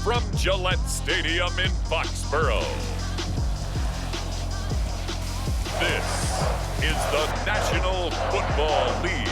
from Gillette Stadium in Foxborough. This is the National Football League.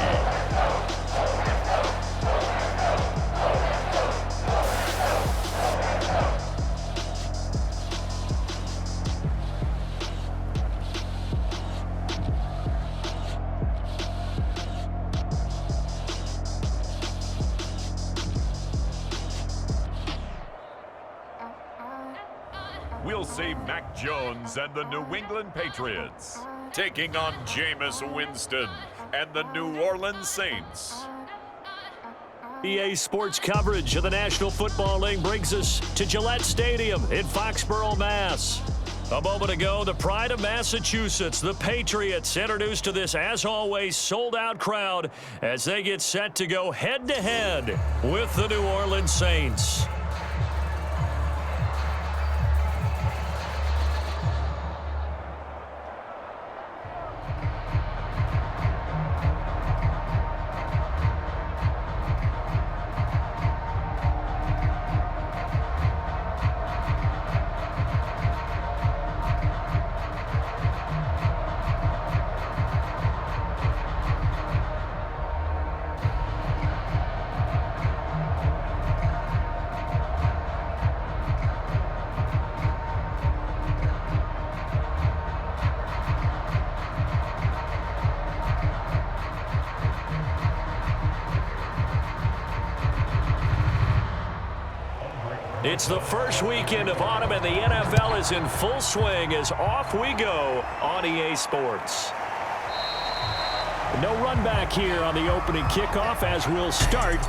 We'll see Mac Jones and the New England Patriots taking on Jameis Winston and the New Orleans Saints. EA Sports coverage of the National Football League brings us to Gillette Stadium in Foxborough, Mass. A moment ago, the pride of Massachusetts, the Patriots, introduced to this, as always, sold-out crowd as they get set to go head-to-head with the New Orleans Saints. It's the first weekend of autumn, and the NFL is in full swing as off we go on EA Sports. No run back here on the opening kickoff as we'll start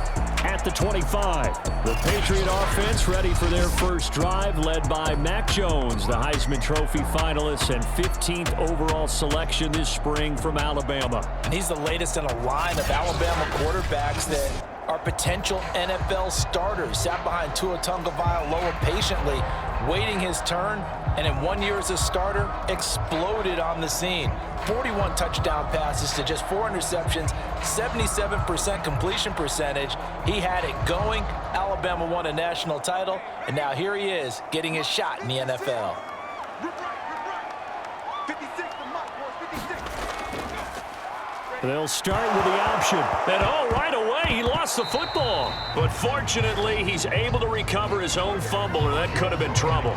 at the 25. The Patriot offense ready for their first drive, led by Mac Jones, the Heisman Trophy finalist and 15th overall selection this spring from Alabama. And he's the latest in a line of Alabama quarterbacks that are potential NFL starters. Sat behind Tua Tagovailoa patiently, waiting his turn, and in 1 year as a starter, exploded on the scene. 41 touchdown passes to just 4 interceptions, 77% completion percentage. He had it going. Alabama won a national title, and now here he is getting his shot in the NFL. They'll start with the option. And right away, he lost the football. But fortunately, he's able to recover his own fumble, or that could have been trouble.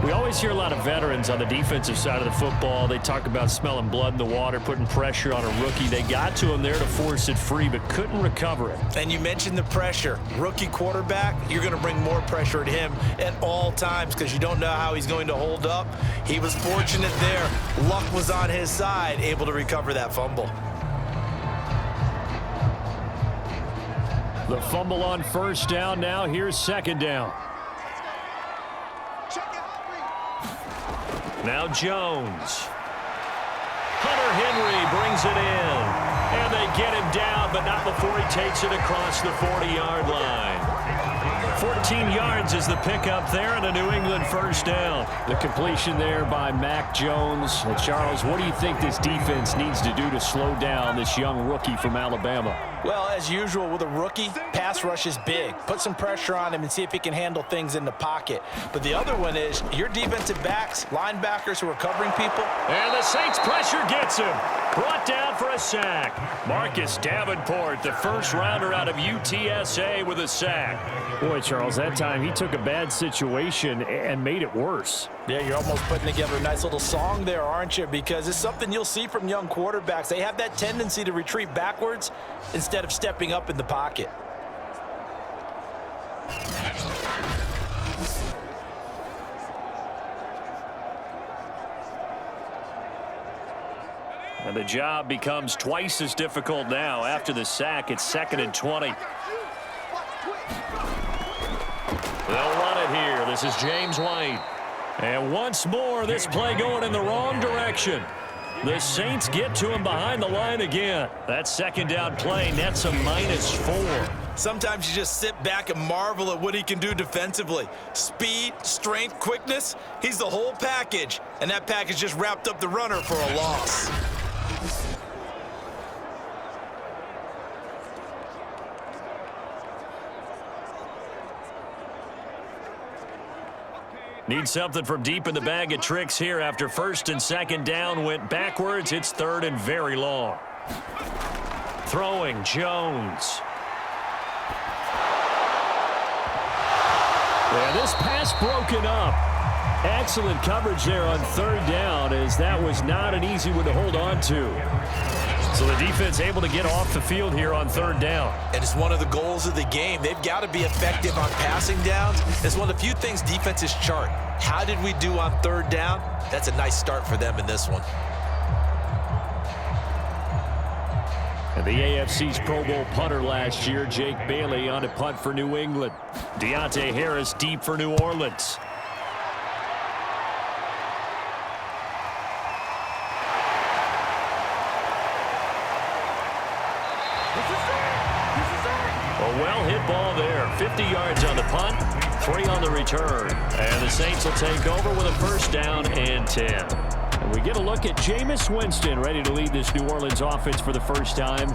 We always hear a lot of veterans on the defensive side of the football. They talk about smelling blood in the water, putting pressure on a rookie. They got to him there to force it free, but couldn't recover it. And you mentioned the pressure. Rookie quarterback, you're going to bring more pressure at him at all times because you don't know how he's going to hold up. He was fortunate there. Luck was on his side, able to recover that fumble. The fumble on first down. Now here's second down. Now Jones. Hunter Henry brings it in. And they get him down, but not before he takes it across the 40-yard line. 14 yards is the pickup there, and a New England first down. The completion there by Mac Jones. Charles, what do you think this defense needs to do to slow down this young rookie from Alabama? Well, as usual with a rookie, pass rush is big. Put some pressure on him and see if he can handle things in the pocket. But the other one is your defensive backs, linebackers who are covering people. And the Saints pressure gets him. Brought down for a sack. Marcus Davenport, the first rounder out of UTSA, with a sack. Boy, Charles, that time he took a bad situation and made it worse. Yeah, you're almost putting together a nice little song there, aren't you? Because it's something you'll see from young quarterbacks. They have that tendency to retreat backwards instead of stepping up in the pocket. And the job becomes twice as difficult now. After the sack, it's 2nd and 20. They'll run it here. This is James White. And once more, this play going in the wrong direction. The Saints get to him behind the line again. That second down play nets a -4. Sometimes you just sit back and marvel at what he can do defensively. Speed, strength, quickness, he's the whole package. And that package just wrapped up the runner for a loss. Need something from deep in the bag of tricks here after first and second down went backwards. It's third and very long. Throwing Jones. Yeah, this pass broken up. Excellent coverage there on third down, as that was not an easy one to hold on to. So the defense able to get off the field here on third down. And it's one of the goals of the game. They've got to be effective on passing downs. It's one of the few things defenses chart. How did we do on third down? That's a nice start for them in this one. And the AFC's Pro Bowl punter last year, Jake Bailey, on a punt for New England. Deontay Harris deep for New Orleans. A well-hit ball there. 50 yards on the punt, 3 on the return. And the Saints will take over with a first down and 10. And we get a look at Jameis Winston, ready to lead this New Orleans offense for the first time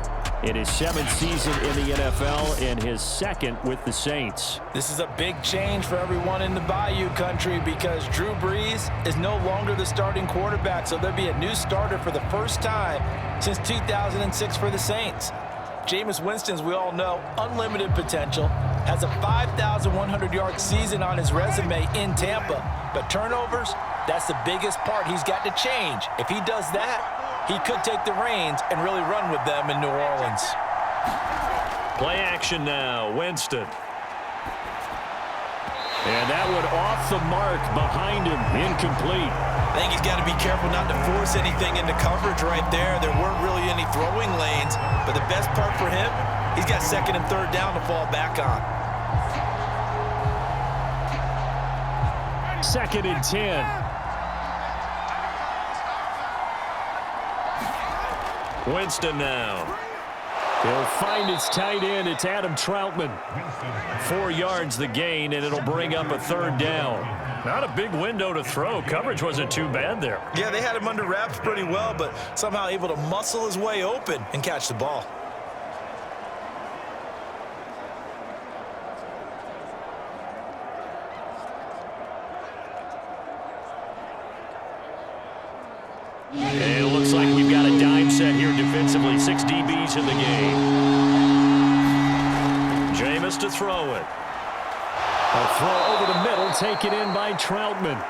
in his 7th season in the NFL and his 2nd with the Saints. This is a big change for everyone in the Bayou country because Drew Brees is no longer the starting quarterback, so there'll be a new starter for the first time since 2006 for the Saints. Jameis Winston, as we all know, unlimited potential, has a 5,100-yard season on his resume in Tampa. But turnovers, that's the biggest part he's got to change. If he does that, he could take the reins and really run with them in New Orleans. Play action now, Winston. And that one off the mark behind him, incomplete. I think he's got to be careful not to force anything into coverage right there. There weren't really any throwing lanes, but the best part for him, he's got second and third down to fall back on. Second and 10. Winston now. He'll find his tight end. It's Adam Troutman. 4 yards the gain, and it'll bring up a third down. Not a big window to throw. Coverage wasn't too bad there. Yeah, they had him under wraps pretty well, but somehow able to muscle his way open and catch the ball. And it looks like we've got a dime set here defensively. 6 DBs in the game. Jameis to throw it. A throw over the middle, taken in by Troutman.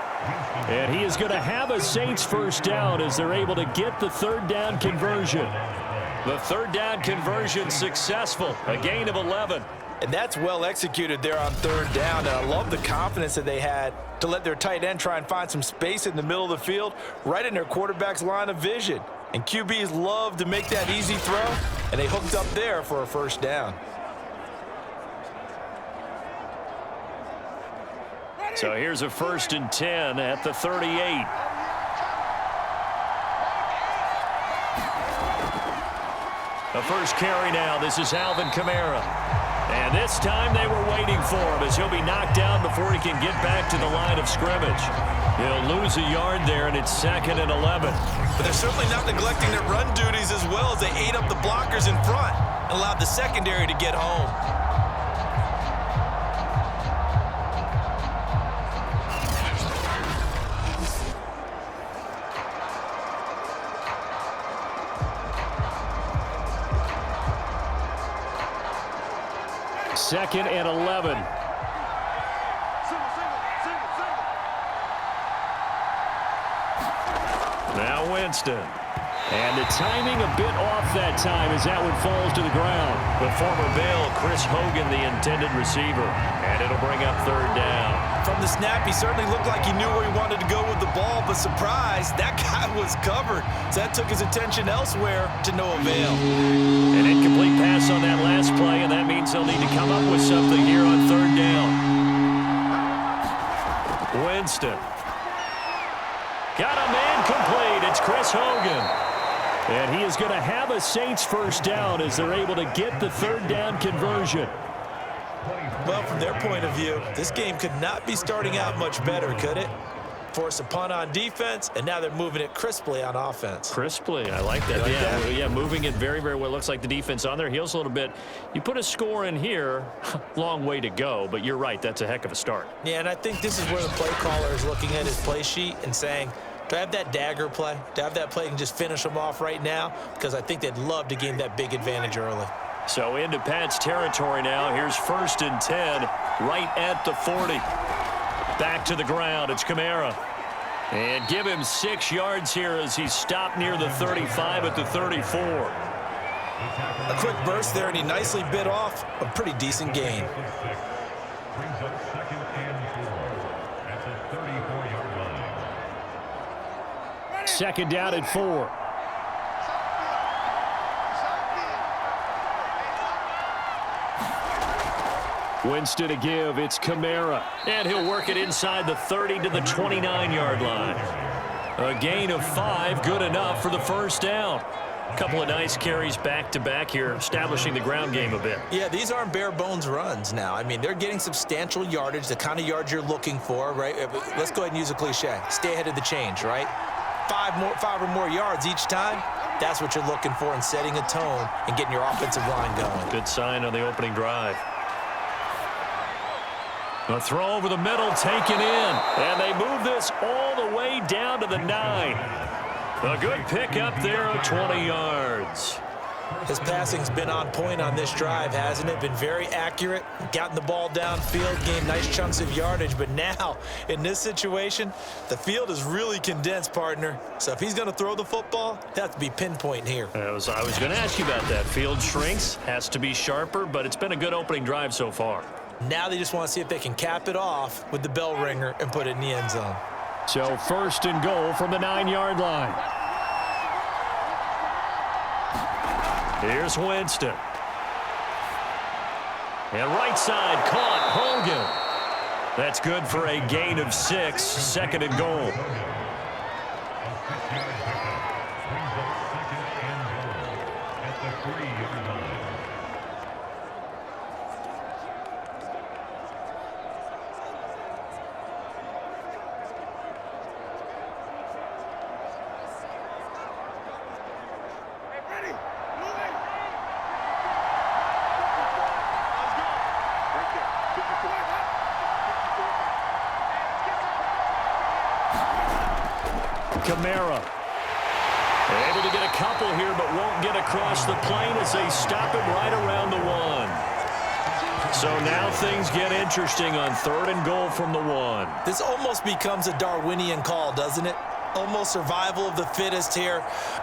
And he is going to have a Saints first down as they're able to get the third down conversion. The third down conversion successful. A gain of 11. And that's well executed there on third down. And I love the confidence that they had to let their tight end try and find some space in the middle of the field, right in their quarterback's line of vision. And QBs love to make that easy throw, and they hooked up there for a first down. So here's a first and 10 at the 38. The first carry now. This is Alvin Kamara. And this time they were waiting for him as he'll be knocked down before he can get back to the line of scrimmage. He'll lose a yard there, and it's 2nd and 11. But they're certainly not neglecting their run duties as well as they ate up the blockers in front and allowed the secondary to get home. Second and 11. Now Winston. And the timing a bit off that time as that one falls to the ground. But former Bill, Chris Hogan, the intended receiver. And it'll bring up third down. From the snap, he certainly looked like he knew where he wanted to go with the ball, but surprise, that guy was covered. So that took his attention elsewhere to no avail. An incomplete pass on that last play, and that means they'll need to come up with something here on third down. Winston. Got a man complete. It's Chris Hogan. And he is going to have a Saints first down as they're able to get the third down conversion. Well, from their point of view, this game could not be starting out much better, could it? force a punt on defense, and now they're moving it crisply on offense. Crisply, I like that. Yeah, moving it very, very well. Looks like the defense on their heels a little bit. You put a score in here, long way to go, but you're right, that's a heck of a start. Yeah, and I think this is where the play caller is looking at his play sheet and saying, do I have that dagger play? Do I have that play and just finish them off right now? Because I think they'd love to gain that big advantage early. So into Pat's territory now. Here's 1st and 10, right at the 40. Back to the ground. It's Kamara. And give him 6 yards here as he's stopped near the 35 at the 34. A quick burst there, and he nicely bit off a pretty decent gain. Brings up 2nd and 4 at the 34-yard line. 2nd down at 4. Winston to give. It's Kamara. And he'll work it inside the 30 to the 29-yard line. A gain of 5, good enough for the 1st down. A couple of nice carries back-to-back here, establishing the ground game a bit. Yeah, these aren't bare-bones runs now. I mean, they're getting substantial yardage, the kind of yards you're looking for, right? Let's go ahead and use a cliche. Stay ahead of the change, right? 5 or more yards each time. That's what you're looking for in setting a tone and getting your offensive line going. Good sign on the opening drive. A throw over the middle, taken in. And they move this all the way down to the 9. A good pick up there of 20 yards. His passing's been on point on this drive, hasn't it? Been very accurate, gotten the ball downfield, gained nice chunks of yardage. But now, in this situation, the field is really condensed, partner. So if he's going to throw the football, it has to be pinpoint here. I was going to ask you about that. Field shrinks, has to be sharper, but it's been a good opening drive so far. Now they just want to see if they can cap it off with the bell ringer and put it in the end zone. So 1st and goal from the 9-yard line. Here's Winston. And right side caught. Hogan. That's good for a gain of 6. 2nd and goal. Kamara. Able to get a couple here, but won't get across the plane as they stop him right around the 1. So now things get interesting on 3rd and goal from the 1. This almost becomes a Darwinian call, doesn't it? Almost survival of the fittest here.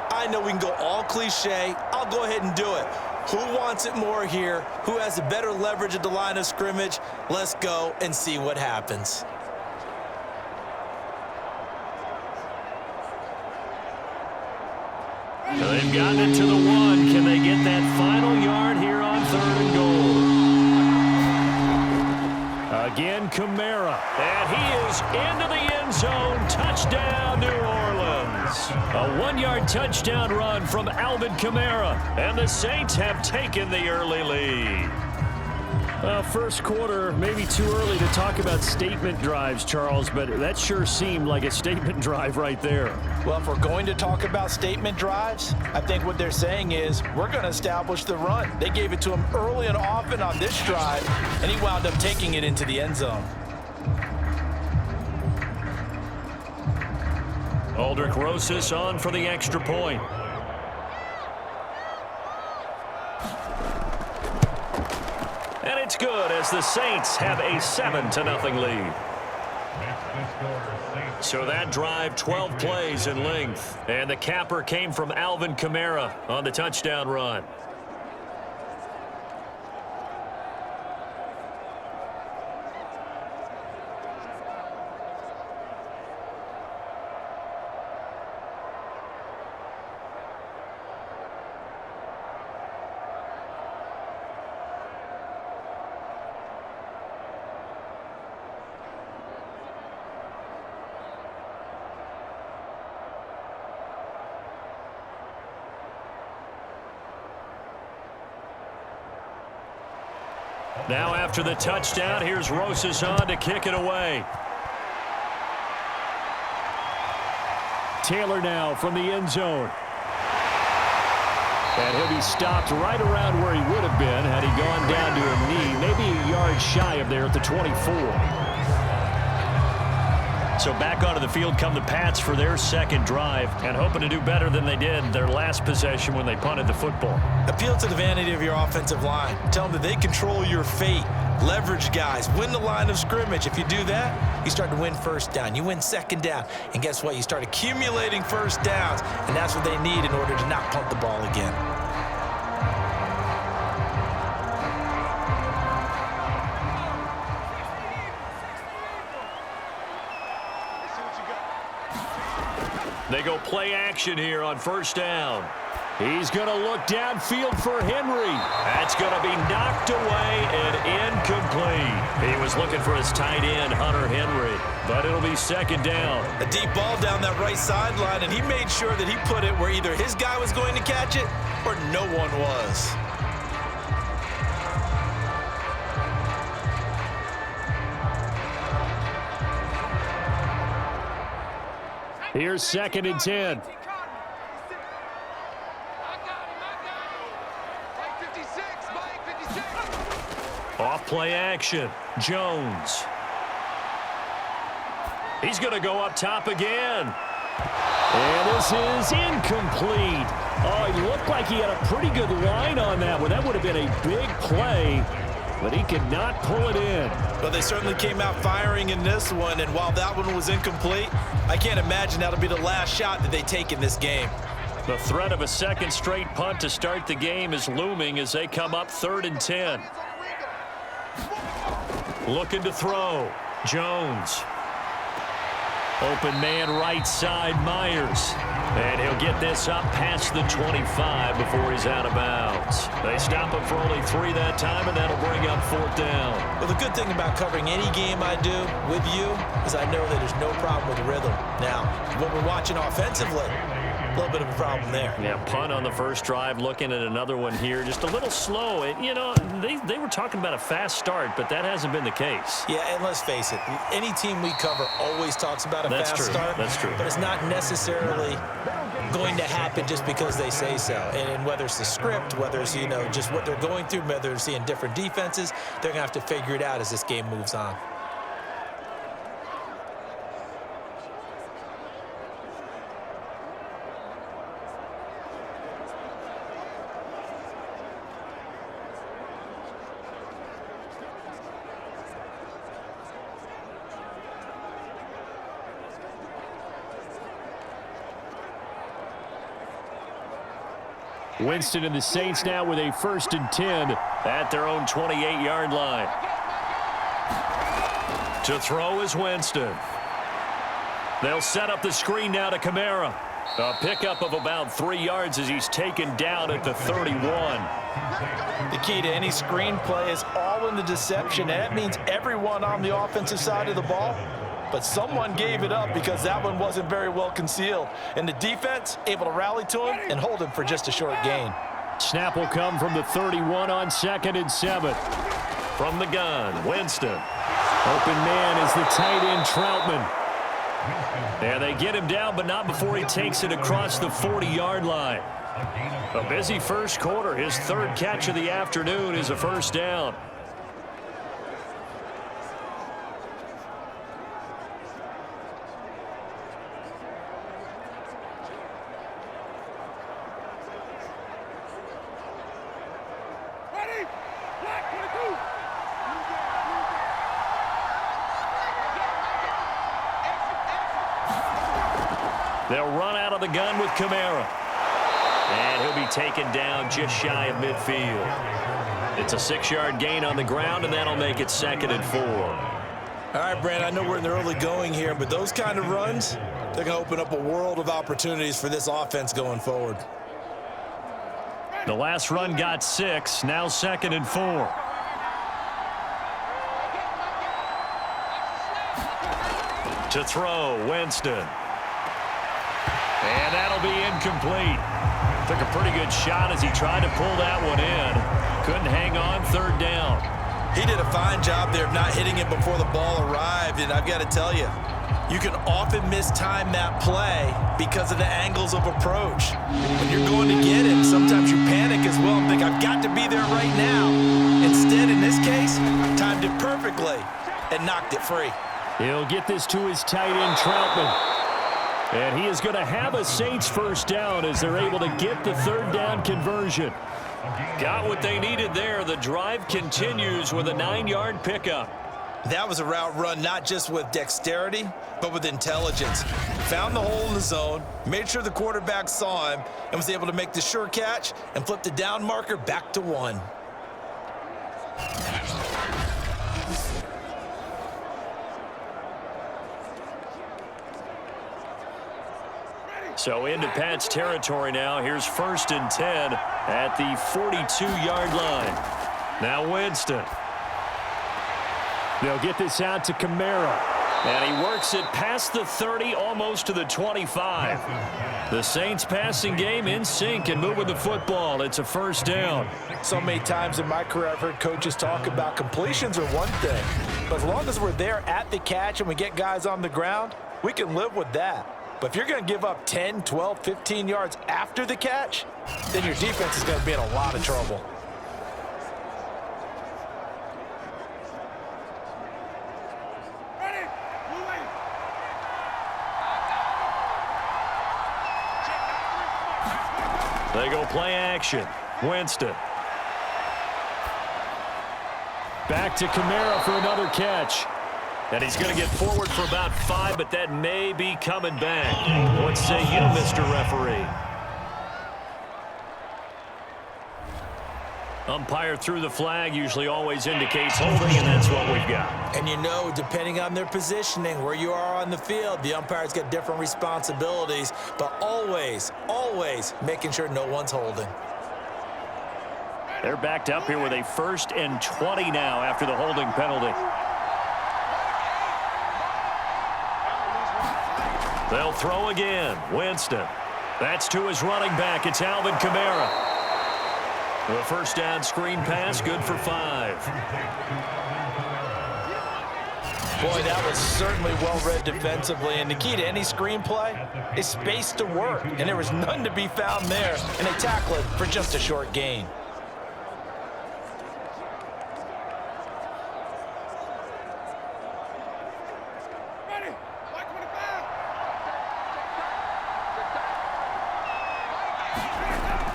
I know we can go all cliche. I'll go ahead and do it. Who wants it more here? Who has the better leverage at the line of scrimmage? Let's go and see what happens. They've gotten it to the 1. Can they get that final yard here on 3rd and goal? Again, Kamara. And he is into the end zone. Touchdown, New Orleans. A 1-yard touchdown run from Alvin Kamara. And the Saints have taken the early lead. First quarter, maybe too early to talk about statement drives, Charles, but that sure seemed like a statement drive right there. Well, if we're going to talk about statement drives, I think what they're saying is we're going to establish the run. They gave it to him early and often on this drive, and he wound up taking it into the end zone. Aldrich Rosas on for the extra point. And it's good as the Saints have a 7-0 lead. So that drive, 12 plays in length. And the capper came from Alvin Kamara on the touchdown run. Now after the touchdown, here's Rosas on to kick it away. Taylor now from the end zone. And he'll be stopped right around where he would have been had he gone down to a knee, maybe a yard shy of there at the 24. So back onto the field come the Pats for their second drive and hoping to do better than they did their last possession when they punted the football. Appeal to the vanity of your offensive line. Tell them that they control your fate. Leverage guys. Win the line of scrimmage. If you do that, you start to win first down. You win second down. And guess what? You start accumulating first downs. And that's what they need in order to not punt the ball again. They go play action here on first down. He's going to look downfield for Henry. That's going to be knocked away and incomplete. He was looking for his tight end, Hunter Henry, but it'll be second down. A deep ball down that right sideline, and he made sure that he put it where either his guy was going to catch it or no one was. Here's second and 10. Off play action. Jones. He's going to go up top again. And this is incomplete. Oh, he looked like he had a pretty good line on that one. That would have been a big play, but he could not pull it in. Well, they certainly came out firing in this one, and while that one was incomplete, I can't imagine that'll be the last shot that they take in this game. The threat of a second straight punt to start the game is looming as they come up 3rd and 10. Looking to throw. Jones. Open man right side, Myers. And he'll get this up past the 25 before he's out of bounds. They stop him for only 3 that time, and that'll bring up 4th down. Well, the good thing about covering any game I do with you is I know that there's no problem with rhythm. Now, when we're watching offensively, a little bit of a problem there. Yeah, punt on the first drive, looking at another one here. Just a little slow. You know, they were talking about a fast start, but that hasn't been the case. Yeah, and let's face it, any team we cover always talks about a fast start. That's true. But it's not necessarily going to happen just because they say so. And whether it's the script, whether it's, you know, just what they're going through, whether they're seeing different defenses, they're going to have to figure it out as this game moves on. Winston and the Saints now with a 1st and 10 at their own 28-yard line. To throw is Winston. They'll set up the screen now to Kamara. A pickup of about 3 yards as he's taken down at the 31. The key to any screen play is all in the deception, and that means everyone on the offensive side of the ball. But someone gave it up because that one wasn't very well concealed. And the defense able to rally to him and hold him for just a short gain. Snap will come from the 31 on 2nd and 7. From the gun, Winston. Open man is the tight end, Troutman. And they get him down, but not before he takes it across the 40-yard line. A busy first quarter. His 3rd catch of the afternoon is a 1st down. They'll run out of the gun with Kamara. And he'll be taken down just shy of midfield. It's a 6-yard gain on the ground, and that'll make it 2nd and 4. All right, Brand, I know we're in the early going here, but those kind of runs, they're going to open up a world of opportunities for this offense going forward. The last run got 6, now 2nd and 4. To throw, Winston. And that'll be incomplete. Took a pretty good shot as he tried to pull that one in. Couldn't hang on, 3rd down. He did a fine job there of not hitting it before the ball arrived, and I've got to tell you, You can often mistime that play because of the angles of approach. When you're going to get it, sometimes you panic as well and think, I've got to be there right now. Instead, in this case, timed it perfectly and knocked it free. He'll get this to his tight end, Troutman. And he is going to have a Saints first down as they're able to get the third down conversion. Got what they needed there. The drive continues with a 9-yard pickup. That was a route run not just with dexterity, but with intelligence. Found the hole in the zone, made sure the quarterback saw him, and was able to make the sure catch and flip the down marker back to 1. So into Pat's territory now. Here's 1st and 10 at the 42-yard line. Now Winston. They'll get this out to Kamara. And he works it past the 30, almost to the 25. The Saints passing game in sync and moving the football. It's a first down. So many times in my career I've heard coaches talk about completions are one thing. But as long as we're there at the catch and we get guys on the ground, we can live with that. But if you're going to give up 10, 12, 15 yards after the catch, then your defense is going to be in a lot of trouble. They go play action. Winston. Back to Kamara for another catch. And he's going to get forward for about 5, but that may be coming back. What say you, Mr. Referee? Umpire threw the flag, usually always indicates holding, and that's what we've got. And you know, depending on their positioning, where you are on the field, the umpires get different responsibilities, but always, always making sure no one's holding. They're backed up here with a 1st and 20 now after the holding penalty. They'll throw again. Winston. That's to his running back. It's Alvin Kamara. The first down screen pass, good for 5. Boy, that was certainly well-read defensively. And the key to any screenplay is space to work. And there was none to be found there. And they tackle it for just a short gain.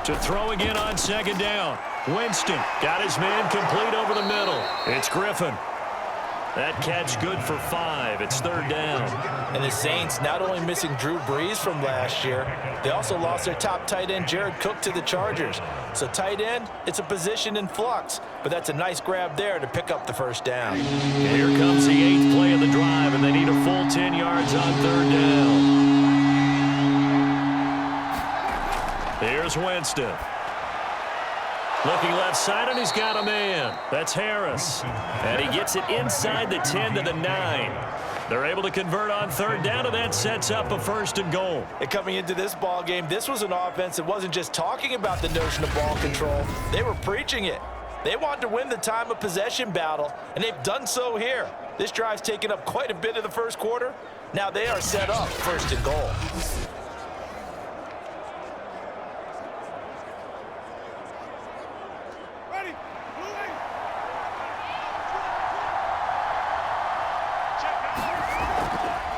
To throw again on 2nd down. Winston got his man complete over the middle. It's Griffin. That catch good for 5. It's 3rd down. And the Saints not only missing Drew Brees from last year, they also lost their top tight end, Jared Cook, to the Chargers. So tight end, it's a position in flux, but that's a nice grab there to pick up the first down. And here comes the 8th play of the drive, and they need a full 10 yards on 3rd down. Here's Winston. Looking left side, and he's got a man. That's Harris. And he gets it inside the 10 to the 9. They're able to convert on 3rd down, and that sets up a 1st and goal. And coming into this ball game, this was an offense that wasn't just talking about the notion of ball control. They were preaching it. They wanted to win the time of possession battle, and they've done so here. This drive's taken up quite a bit of the first quarter. Now they are set up 1st and goal.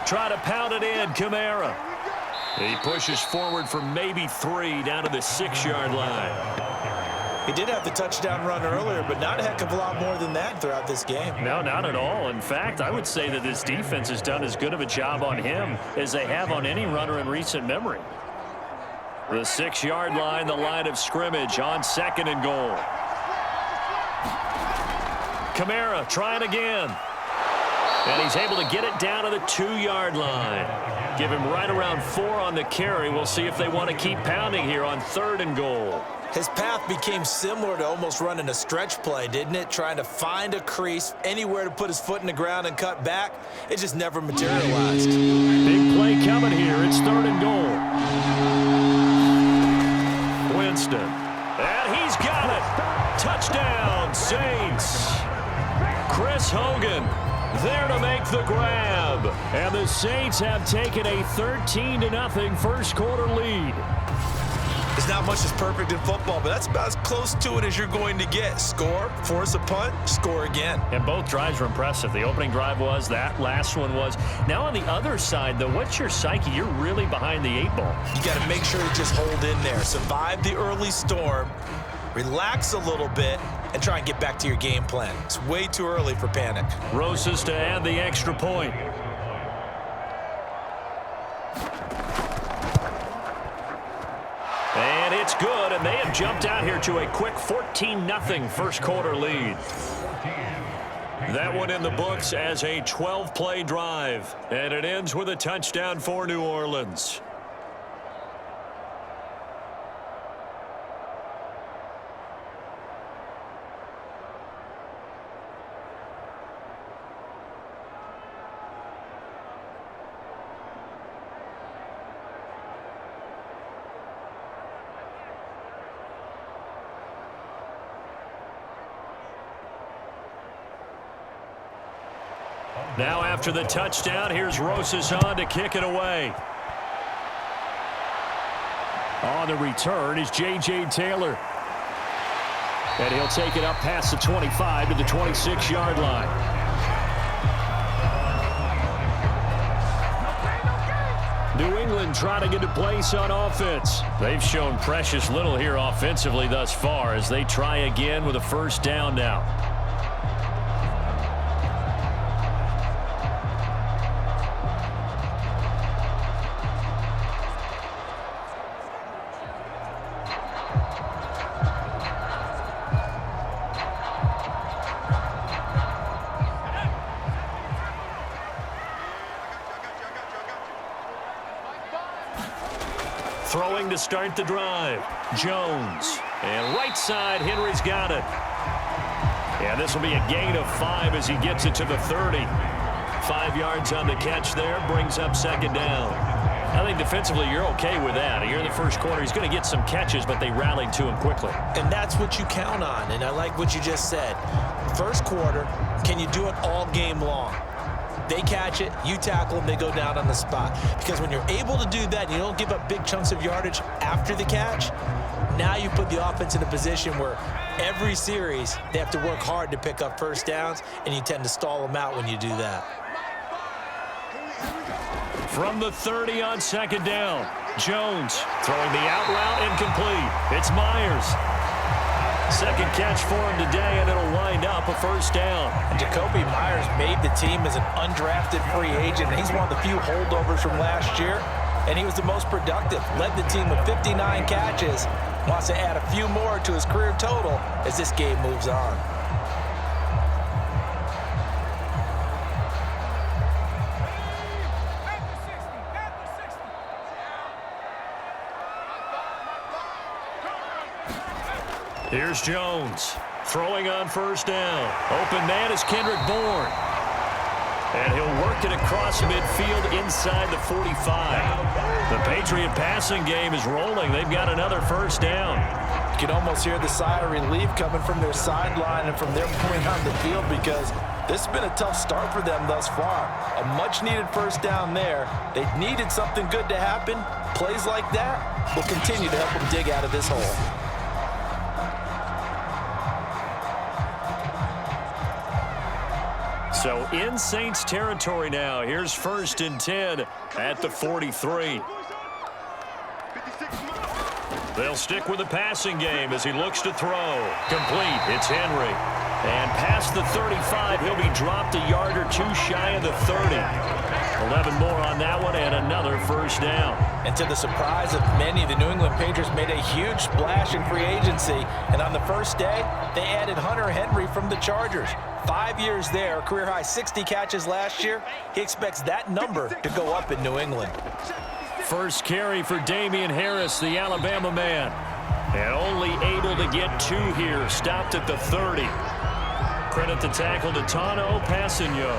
Try to pound it in, Kamara. He pushes forward for maybe 3 down to the 6-yard line. He did have the touchdown run earlier, but not a heck of a lot more than that throughout this game. No, not at all. In fact, I would say that this defense has done as good of a job on him as they have on any runner in recent memory. The 6-yard line, the line of scrimmage on 2nd and goal. Kamara trying again. And he's able to get it down to the 2-yard line. Give him right around 4 on the carry. We'll see if they want to keep pounding here on 3rd and goal. His path became similar to almost running a stretch play, didn't it? Trying to find a crease, anywhere to put his foot in the ground and cut back. It just never materialized. Big play coming here. It's 3rd and goal. Winston. And he's got it. Touchdown, Saints. Chris Hogan. There to make the grab. And the Saints have taken a 13-0 first quarter lead. There's not much that's perfect in football, but that's about as close to it as you're going to get. Score, force a punt, score again. And both drives were impressive. The opening drive was, that last one was. Now on the other side, though, what's your psyche? You're really behind the 8 ball. You got to make sure you just hold in there. Survive the early storm, relax a little bit, and try and get back to your game plan. It's way too early for panic. Rosas to add the extra point. And it's good, and they have jumped out here to a quick 14-0 first quarter lead. That one in the books as a 12-play drive, and it ends with a touchdown for New Orleans. Now after the touchdown, here's Rosas on to kick it away. On the return is J.J. Taylor. And he'll take it up past the 25 to the 26-yard line. New England trying to get a place on offense. They've shown precious little here offensively thus far as they try again with a first down now. Throwing to start the drive. Jones. And right side, Henry's got it. And this will be a gain of 5 as he gets it to the 30. 5 yards on the catch there. Brings up second down. I think defensively you're okay with that. Here in the first quarter, he's going to get some catches, but they rallied to him quickly. And that's what you count on. And I like what you just said. First quarter, can you do it all game long? They catch it, you tackle them, they go down on the spot. Because when you're able to do that, and you don't give up big chunks of yardage after the catch, now you put the offense in a position where every series they have to work hard to pick up first downs, and you tend to stall them out when you do that. From the 30 on second down, Jones throwing the out route incomplete. It's Myers. Second catch for him today, and it'll wind up a first down. And Jacoby Myers made the team as an undrafted free agent. He's one of the few holdovers from last year, and he was the most productive. Led the team with 59 catches. Wants to add a few more to his career total as this game moves on. Here's Jones throwing on first down. Open man is Kendrick Bourne. And he'll work it across midfield inside the 45. The Patriot passing game is rolling. They've got another first down. You can almost hear the sigh of relief coming from their sideline and from their point on the field because this has been a tough start for them thus far. A much-needed first down there. They needed something good to happen. Plays like that will continue to help them dig out of this hole. So in Saints territory now. Here's 1st and 10 at the 43. They'll stick with the passing game as he looks to throw. Complete. It's Henry. And past the 35, he'll be dropped a yard or two shy of the 30. 11 more on that one and another first down. And to the surprise of many, the New England Patriots made a huge splash in free agency. And on the first day, they added Hunter Henry from the Chargers. 5 years there, career high 60 catches last year. He expects that number to go up in New England. First carry for Damian Harris, the Alabama man. And only able to get 2 here. Stopped at the 30. Credit the tackle to Tano Passigno.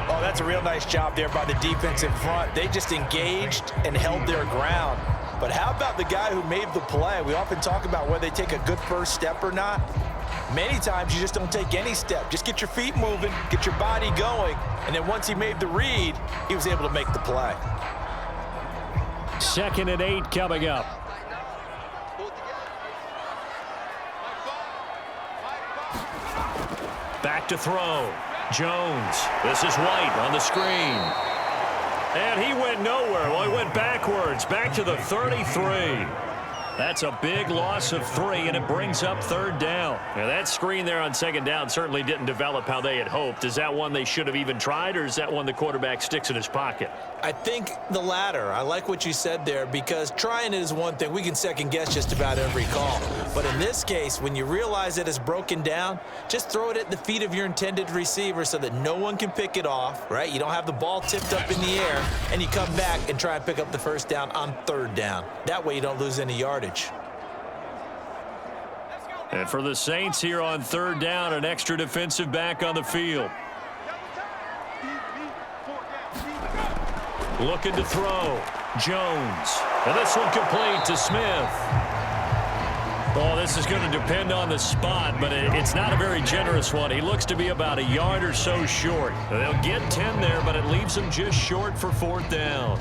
Oh, that's a real nice job there by the defense in front. They just engaged and held their ground. But how about the guy who made the play? We often talk about whether they take a good first step or not. Many times you just don't take any step. Just get your feet moving, get your body going, and then once he made the read, he was able to make the play. 2nd and 8 coming up. Back to throw. Jones. This is White on the screen. And he went nowhere. Well, he went backwards. Back to the 33. That's a big loss of 3, and it brings up 3rd down. Now, that screen there on 2nd down certainly didn't develop how they had hoped. Is that one they should have even tried, or is that one the quarterback sticks in his pocket? I think the latter. I like what you said there, because trying it is one thing. We can second-guess just about every call. But in this case, when you realize that it's broken down, just throw it at the feet of your intended receiver so that no one can pick it off, right? You don't have the ball tipped up in the air, and you come back and try and pick up the 1st down on 3rd down. That way you don't lose any yardage. And for the Saints here on 3rd down, an extra defensive back on the field. Looking to throw. Jones. And this one complete to Smith. Oh, this is going to depend on the spot, but it's not a very generous one. He looks to be about a yard or so short. They'll get 10 there, but it leaves them just short for 4th down.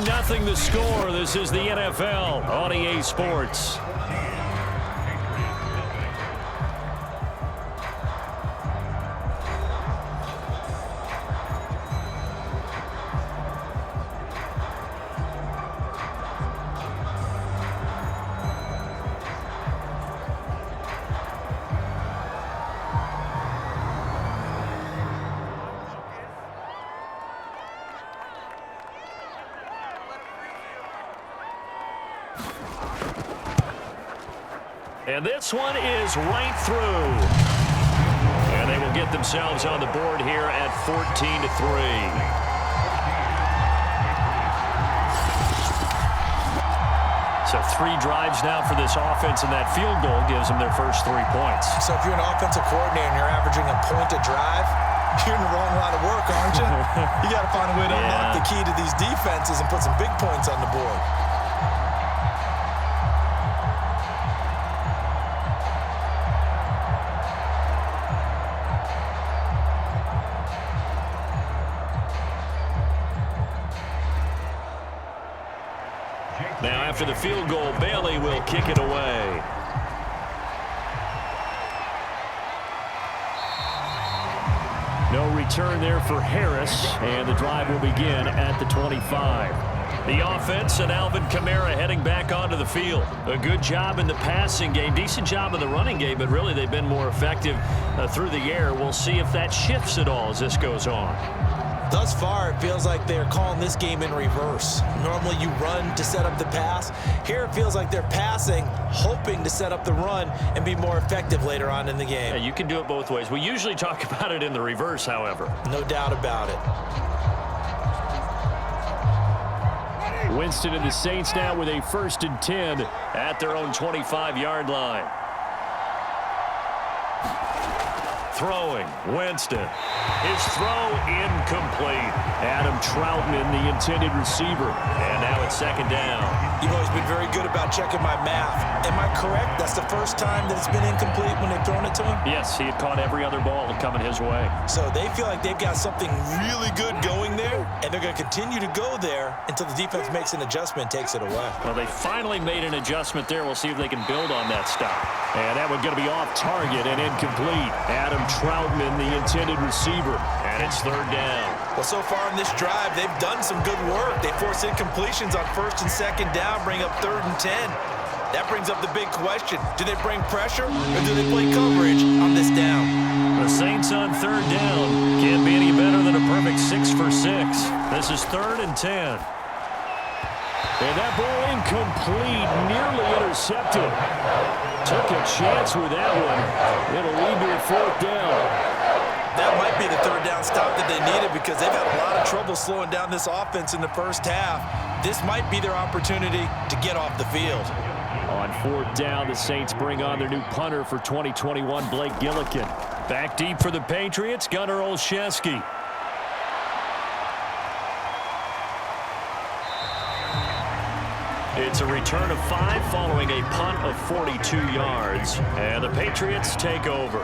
Nothing the score. This is the NFL on EA Sports. And this one is right through. And they will get themselves on the board here at 14-3. So 3 drives now for this offense, and that field goal gives them their first 3 points. So if you're an offensive coordinator and you're averaging a point a drive, you're in the wrong line of work, aren't you? You got to find a way to unlock the key to these defenses and put some big points on the board. Now, after the field goal, Bailey will kick it away. No return there for Harris, and the drive will begin at the 25. The offense and Alvin Kamara heading back onto the field. A good job in the passing game, decent job in the running game, but really they've been more effective through the air. We'll see if that shifts at all as this goes on. Thus far, it feels like they're calling this game in reverse. Normally you run to set up the pass. Here it feels like they're passing, hoping to set up the run and be more effective later on in the game. Yeah, you can do it both ways. We usually talk about it in the reverse, however. No doubt about it. Winston and the Saints now with a 1st and 10 at their own 25-yard line. Throwing, Winston. His throw incomplete. Adam Troutman, the intended receiver. And now it's 2nd down. You've always been very good about checking my math. Am I correct? That's the first time that it's been incomplete when they've thrown it to him? Yes, he had caught every other ball coming his way. So they feel like they've got something really good going there, and they're going to continue to go there until the defense makes an adjustment and takes it away. Well, they finally made an adjustment there. We'll see if they can build on that stop. And that one's going to be off target and incomplete. Adam Troutman, the intended receiver, and it's 3rd down. Well, so far in this drive, they've done some good work. They force incompletions on 1st and 2nd down, bring up 3rd and 10. That brings up the big question. Do they bring pressure, or do they play coverage on this down? The Saints on 3rd down. Can't be any better than a perfect 6 for 6. This is 3rd and 10. And that ball incomplete, nearly intercepted. Took a chance with that one. It'll lead to a 4th down. That might be the third down stop that they needed because they've had a lot of trouble slowing down this offense in the first half. This might be their opportunity to get off the field. On fourth down, the Saints bring on their new punter for 2021, Blake Gillikin. Back deep for the Patriots, Gunnar Olszewski. It's a return of 5 following a punt of 42 yards. And the Patriots take over.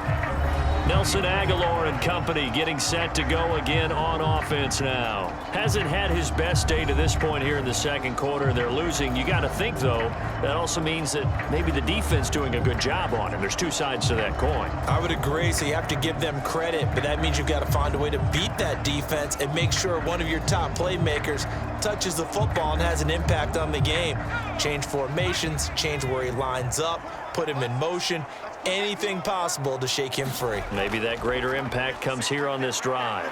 Nelson Aguilar and company getting set to go again on offense now. Hasn't had his best day to this point here in the second quarter. They're losing. You got to think, though, that also means that maybe the defense doing a good job on him. There's two sides to that coin. I would agree, so you have to give them credit, but that means you've got to find a way to beat that defense and make sure one of your top playmakers touches the football and has an impact on the game. Change formations, change where he lines up, put him in motion, anything possible to shake him free. Maybe that greater impact comes here on this drive.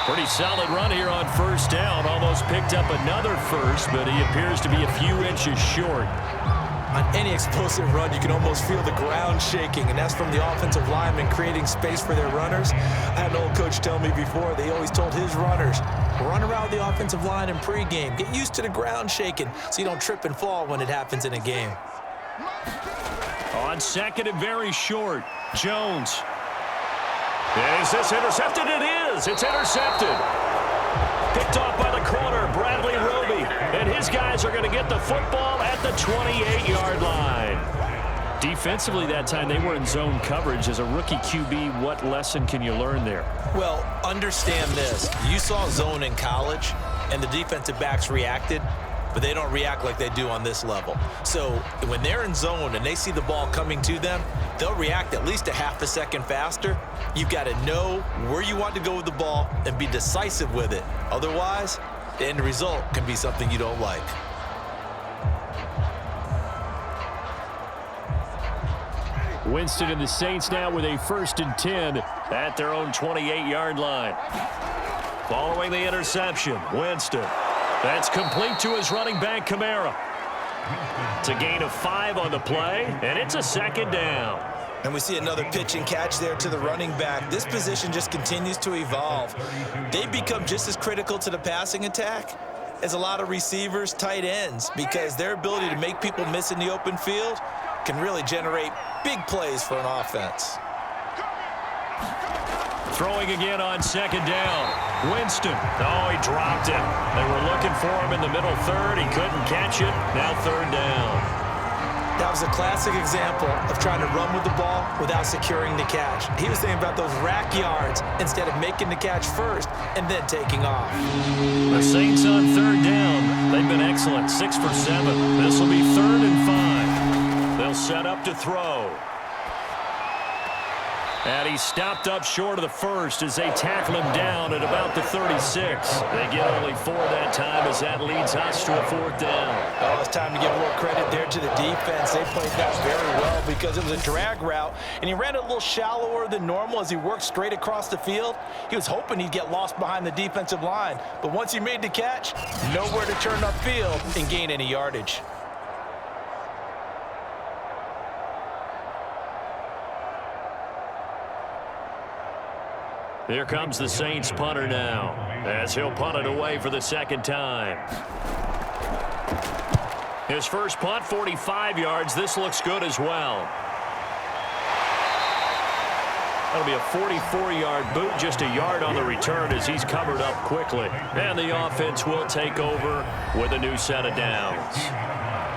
Pretty solid run here on first down. Almost picked up another first, but he appears to be a few inches short. On any explosive run, you can almost feel the ground shaking, and that's from the offensive linemen creating space for their runners. I had an old coach tell me before, they always told his runners, run around the offensive line in pregame. Get used to the ground shaking so you don't trip and fall when it happens in a game. On second and very short, Jones. Is this intercepted? It is. It's intercepted. Picked off by the corner, Bradley Roby. And his guys are going to get the football at the 28-yard line. Defensively that time, they were in zone coverage. As a rookie QB, what lesson can you learn there? Well, understand this. You saw zone in college, and the defensive backs reacted, but they don't react like they do on this level. So when they're in zone and they see the ball coming to them, they'll react at least a half a second faster. You've got to know where you want to go with the ball and be decisive with it. Otherwise, the end result can be something you don't like. Winston and the Saints now with a 1st and 10 at their own 28-yard line. Following the interception, Winston. That's complete to his running back, Kamara. It's a gain of 5 on the play, and it's a second down. And we see another pitch and catch there to the running back. This position just continues to evolve. They become just as critical to the passing attack as a lot of receivers, tight ends, because their ability to make people miss in the open field can really generate big plays for an offense. Throwing again on second down. Winston. Oh, he dropped it. They were looking for him in the middle third. He couldn't catch it. Now third down. That was a classic example of trying to run with the ball without securing the catch. He was thinking about those rack yards instead of making the catch first and then taking off. The Saints on third down. They've been excellent. 6 for 7. This will be 3rd and 5. They'll set up to throw. And he stopped up short of the first as they tackle him down at about the 36. They get only 4 that time as that leads us to a 4th down. Oh, it's time to give a little credit there to the defense. They played that very well because it was a drag route, and he ran it a little shallower than normal as he worked straight across the field. He was hoping he'd get lost behind the defensive line, but once he made the catch, nowhere to turn upfield and gain any yardage. Here comes the Saints punter now as he'll punt it away for the second time. His first punt, 45 yards. This looks good as well. That'll be a 44-yard boot, just a yard on the return as he's covered up quickly. And the offense will take over with a new set of downs.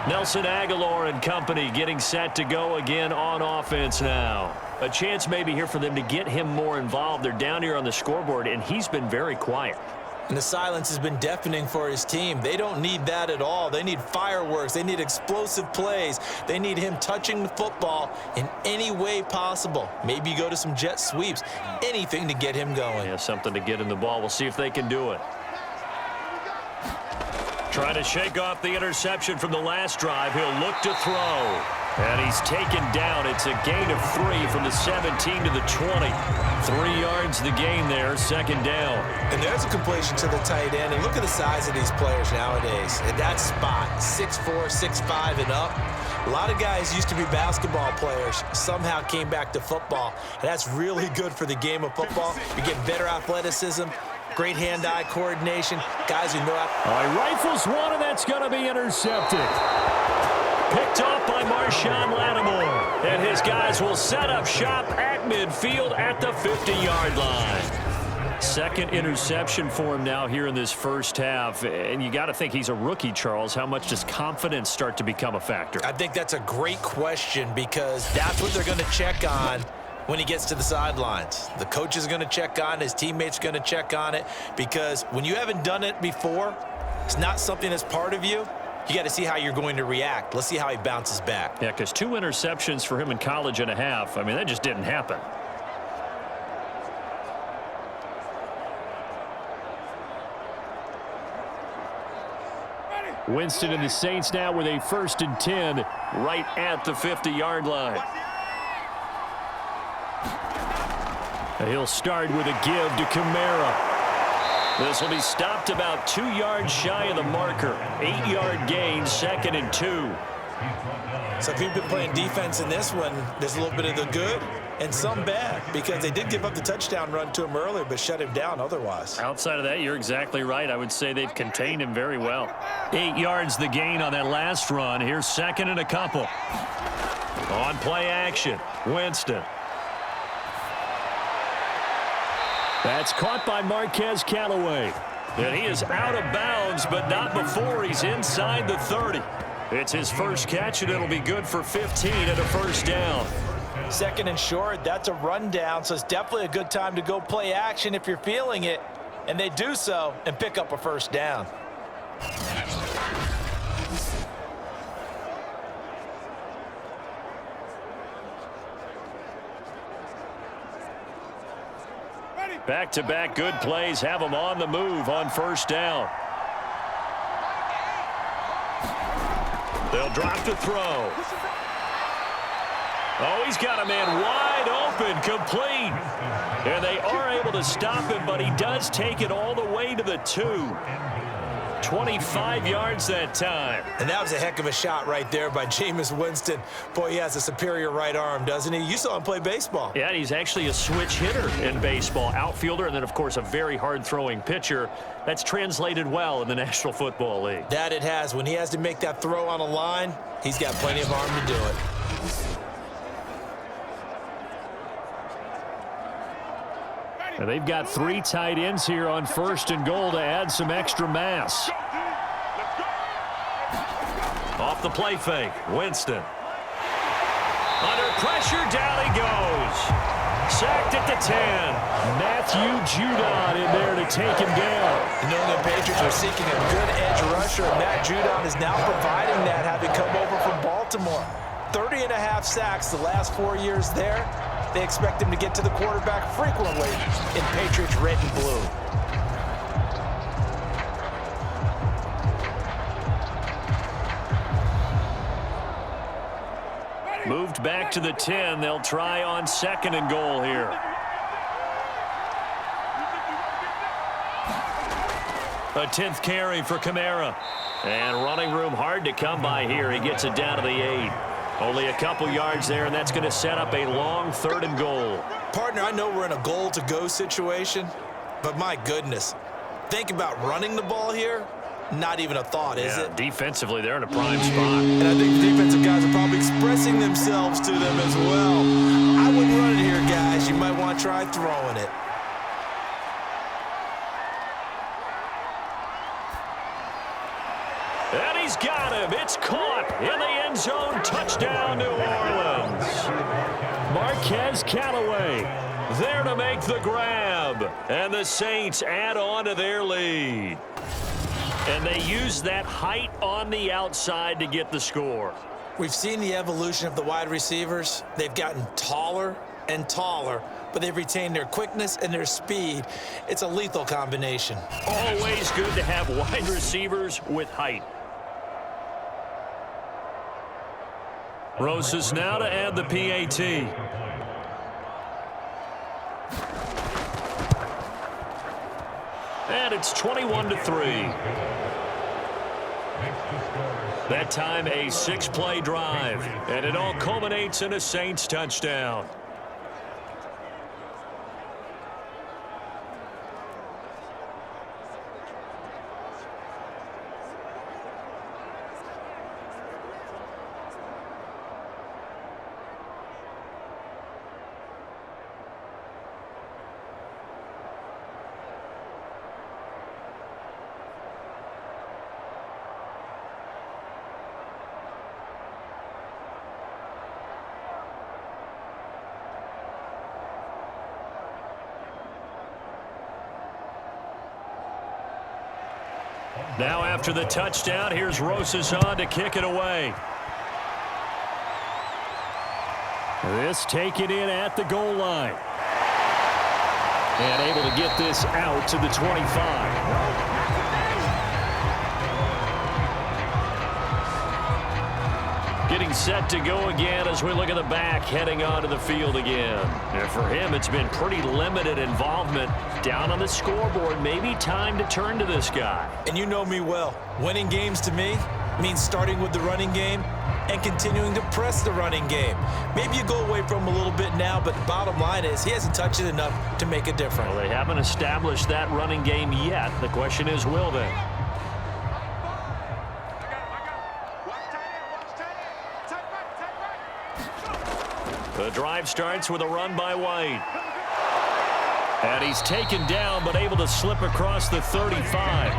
Nelson Aguilar and company getting set to go again on offense now. A chance maybe here for them to get him more involved. They're down here on the scoreboard, and he's been very quiet. And the silence has been deafening for his team. They don't need that at all. They need fireworks. They need explosive plays. They need him touching the football in any way possible. Maybe you go to some jet sweeps. Anything to get him going. Yeah, something to get in the ball. We'll see if they can do it. Trying to shake off the interception from the last drive. He'll look to throw. And he's taken down. It's a gain of 3 from the 17 to the 20. 3 yards the gain there, second down. And there's a completion to the tight end. And look at the size of these players nowadays. At that spot, 6'4", 6'5", and up. A lot of guys used to be basketball players, somehow came back to football. And that's really good for the game of football. You get better athleticism, great hand-eye coordination, guys who know how. All right, rifles one, and that's going to be intercepted. Picked off by Marshawn Lattimore. And his guys will set up shop at midfield at the 50-yard line. Second interception for him now here in this first half. And you got to think he's a rookie, Charles. How much does confidence start to become a factor? I think that's a great question because that's what they're going to check on when he gets to the sidelines. The coach is going to check on it. His teammates are going to check on it because when you haven't done it before, it's not something that's part of you. You got to see how you're going to react. Let's see how he bounces back. Yeah, because 2 interceptions for him in college and a half. I mean, that just didn't happen. Winston and the Saints now with a 1st and 10 right at the 50-yard line. He'll start with a give to Kamara. This will be stopped about 2 yards shy of the marker. 8-yard gain, 2nd and 2. So if you've been playing defense in this one, there's a little bit of the good and some bad because they did give up the touchdown run to him earlier but shut him down otherwise. Outside of that, you're exactly right. I would say they've contained him very well. 8 yards the gain on that last run. Here's 2nd and a couple. On play action, Winston. That's caught by Marquez Callaway. And he is out of bounds, but not before he's inside the 30. It's his first catch, and it'll be good for 15 and a first down. 2nd and short, that's a rundown, so it's definitely a good time to go play action if you're feeling it. And they do so and pick up a first down. Back-to-back good plays have him on the move on first down. They'll drop to throw. Oh, he's got a man wide open, complete. And they are able to stop him, but he does take it all the way to the 2. 25 yards that time. And that was a heck of a shot right there by Jameis Winston. Boy, he has a superior right arm, doesn't he? You saw him play baseball. Yeah, he's actually a switch hitter in baseball. Outfielder, and then, of course, a very hard-throwing pitcher. That's translated well in the National Football League. That it has. When he has to make that throw on a line, he's got plenty of arm to do it. And they've got 3 tight ends here on 1st and goal to add some extra mass. Off the play fake, Winston. Under pressure, down he goes. Sacked at the 10. Matthew Judon in there to take him down. The New England Patriots are seeking a good edge rusher, and Matt Judon is now providing that, having come over from Baltimore. 30.5 sacks the last 4 years there. They expect him to get to the quarterback frequently in Patriots red and blue. Moved back to the 10. They'll try on 2nd and goal here. A 10th carry for Kamara. And running room hard to come by here. He gets it down to the 8. Only a couple yards there, and that's going to set up a long 3rd and goal. Partner, I know we're in a goal-to-go situation, but my goodness, think about running the ball here. Not even a thought, is it? Defensively, they're in a prime spot. And I think the defensive guys are probably expressing themselves to them as well. I wouldn't run it here, guys. You might want to try throwing it. And he's got him. It's caught in the end zone. Touchdown, New Orleans. Marquez Callaway there to make the grab. And the Saints add on to their lead. And they use that height on the outside to get the score. We've seen the evolution of the wide receivers. They've gotten taller and taller, but they've retained their quickness and their speed. It's a lethal combination. Always good to have wide receivers with height. Rosas now to add the PAT. And it's 21-3. That time a 6-play drive. And it all culminates in a Saints touchdown. Now after the touchdown, here's Rosazon to kick it away. This taken in at the goal line. And able to get this out to the 25. Getting set to go again as we look at the back heading onto the field again. And for him, it's been pretty limited involvement down on the scoreboard. Maybe time to turn to this guy. And you know me well. Winning games to me means starting with the running game and continuing to press the running game. Maybe you go away from him a little bit now, but the bottom line is he hasn't touched it enough to make a difference. Well, they haven't established that running game yet. The question is, will they? The drive starts with a run by White. And he's taken down, but able to slip across the 35.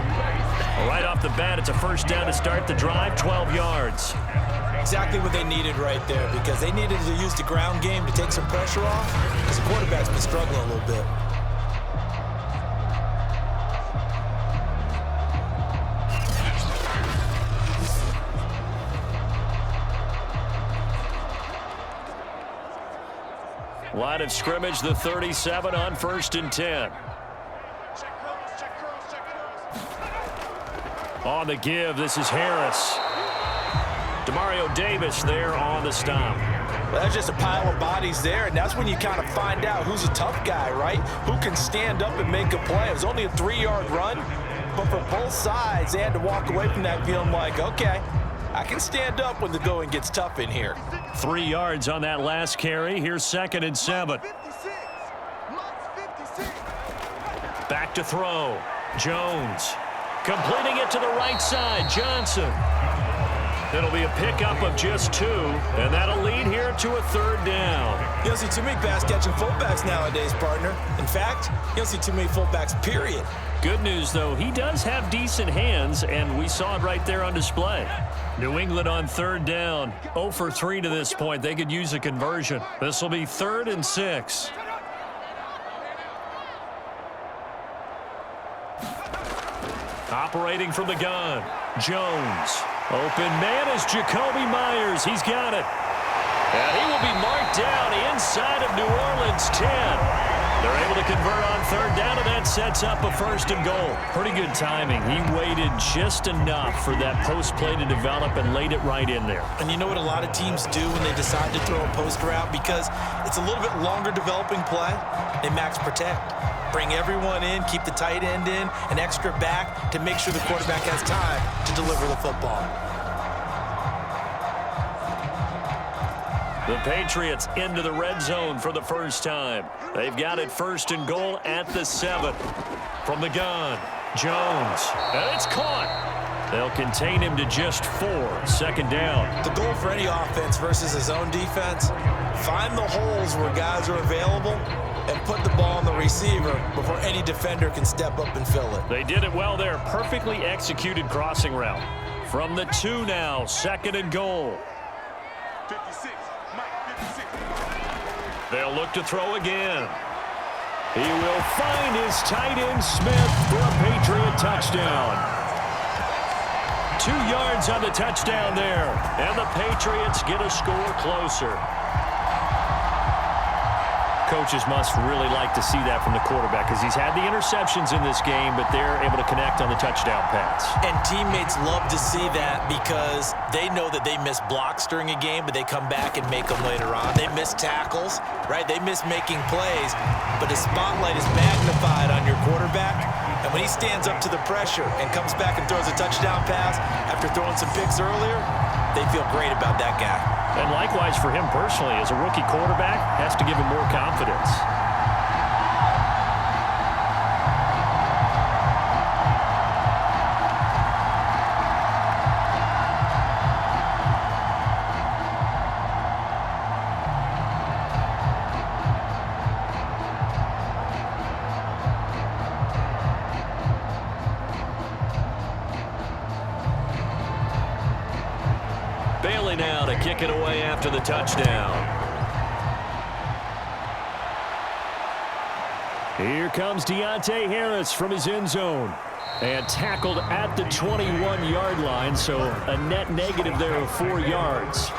Right off the bat, it's a first down to start the drive, 12 yards. Exactly what they needed right there, because they needed to use the ground game to take some pressure off, because the quarterback's been struggling a little bit. Line of scrimmage, the 37 on 1st and 10. On the give, this is Harris. Demario Davis there on the stop. Well, that's just a pile of bodies there, and that's when you kind of find out who's a tough guy, right? Who can stand up and make a play. It was only a 3-yard run, but for both sides, they had to walk away from that feeling like, okay, I can stand up when the going gets tough in here. 3 yards on that last carry. Here's 2nd and 7. Back to throw. Jones. Completing it to the right side. Johnson. It'll be a pickup of just 2, and that'll lead here to a 3rd down. You don't see too many pass-catching fullbacks nowadays, partner. In fact, you don't see too many fullbacks, period. Good news, though, he does have decent hands, and we saw it right there on display. New England on 3rd down. 0 for 3 to this point. They could use a conversion. This will be 3rd and 6. Operating from the gun. Jones. Open man is Jacoby Myers. He's got it. And he will be marked down inside of New Orleans 10. They're able to convert on 3rd down, and that sets up a 1st and goal. Pretty good timing. He waited just enough for that post play to develop and laid it right in there. And you know what a lot of teams do when they decide to throw a post route? Because it's a little bit longer developing play, they max protect. Bring everyone in, keep the tight end in, an extra back to make sure the quarterback has time to deliver the football. The Patriots into the red zone for the first time. They've got it 1st and goal at the 7. From the gun, Jones. And it's caught. They'll contain him to just 4. 2nd down. The goal for any offense versus his own defense, find the holes where guys are available and put the ball on the receiver before any defender can step up and fill it. They did it well there. Perfectly executed crossing route. From the 2 now, 2nd and goal. 56. They'll look to throw again. He will find his tight end Smith for a Patriot touchdown. 2 yards on the touchdown there. And the Patriots get a score closer. Coaches must really like to see that from the quarterback because he's had the interceptions in this game, but they're able to connect on the touchdown pass. And teammates love to see that because they know that they miss blocks during a game, but they come back and make them later on. They miss tackles, right? They miss making plays, but the spotlight is magnified on your quarterback. And And when he stands up to the pressure and comes back and throws a touchdown pass after throwing some picks earlier, they feel great about that guy. And likewise for him personally, as a rookie quarterback, has to give him more confidence. Bailey now to kick it away after the touchdown. Here comes Deontay Harris from his end zone. And tackled at the 21-yard line, so a net negative there of 4 yards.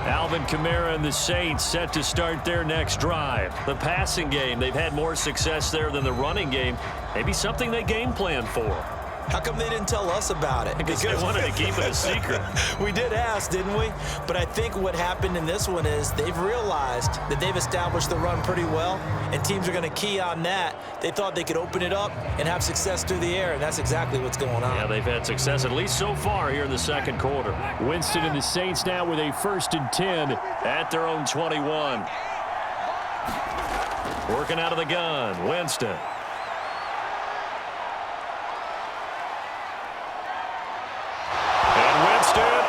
Alvin Kamara and the Saints set to start their next drive. The passing game, they've had more success there than the running game. Maybe something they game plan for. How come they didn't tell us about it? Because they wanted to keep it a secret. We did ask, didn't we? But I think what happened in this one is they've realized that they've established the run pretty well, and teams are going to key on that. They thought they could open it up and have success through the air, and that's exactly what's going on. Yeah, they've had success, at least so far, here in the second quarter. Winston and the Saints now with a 1st and 10 at their own 21. Working out of the gun, Winston.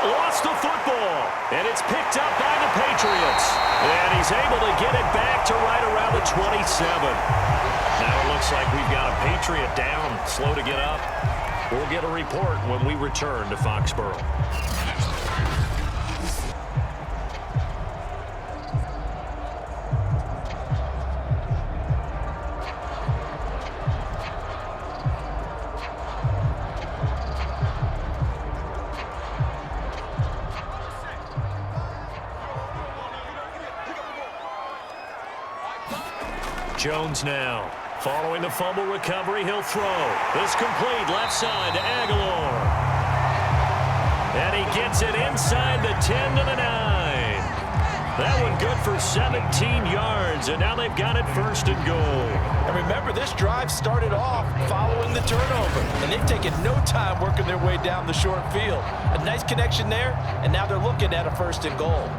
Lost the football, and it's picked up by the Patriots. And he's able to get it back to right around the 27. Now it looks like we've got a Patriot down, slow to get up. We'll get a report when we return to Foxborough. Jones now. Following the fumble recovery, he'll throw. It's complete left side to Aguilar. And he gets it inside the 10 to the 9. That one good for 17 yards, and now they've got it 1st and goal. And remember, this drive started off following the turnover, and they've taken no time working their way down the short field. A nice connection there, and now they're looking at a 1st and goal.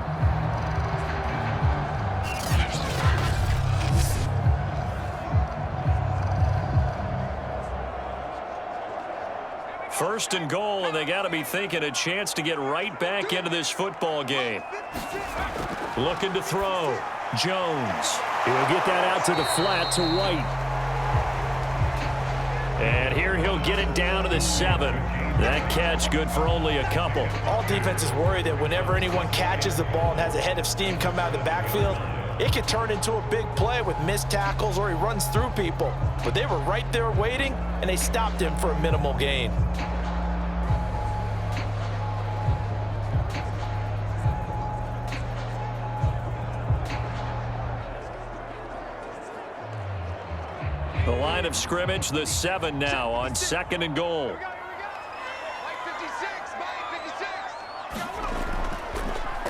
First and goal, and they got to be thinking a chance to get right back into this football game. Looking to throw. Jones. He'll get that out to the flat to White. And here he'll get it down to the 7. That catch good for only a couple. All defenses worry that whenever anyone catches the ball and has a head of steam come out of the backfield, it could turn into a big play with missed tackles or he runs through people. But they were right there waiting, and they stopped him for a minimal gain. The line of scrimmage, the 7 now on 2nd and goal.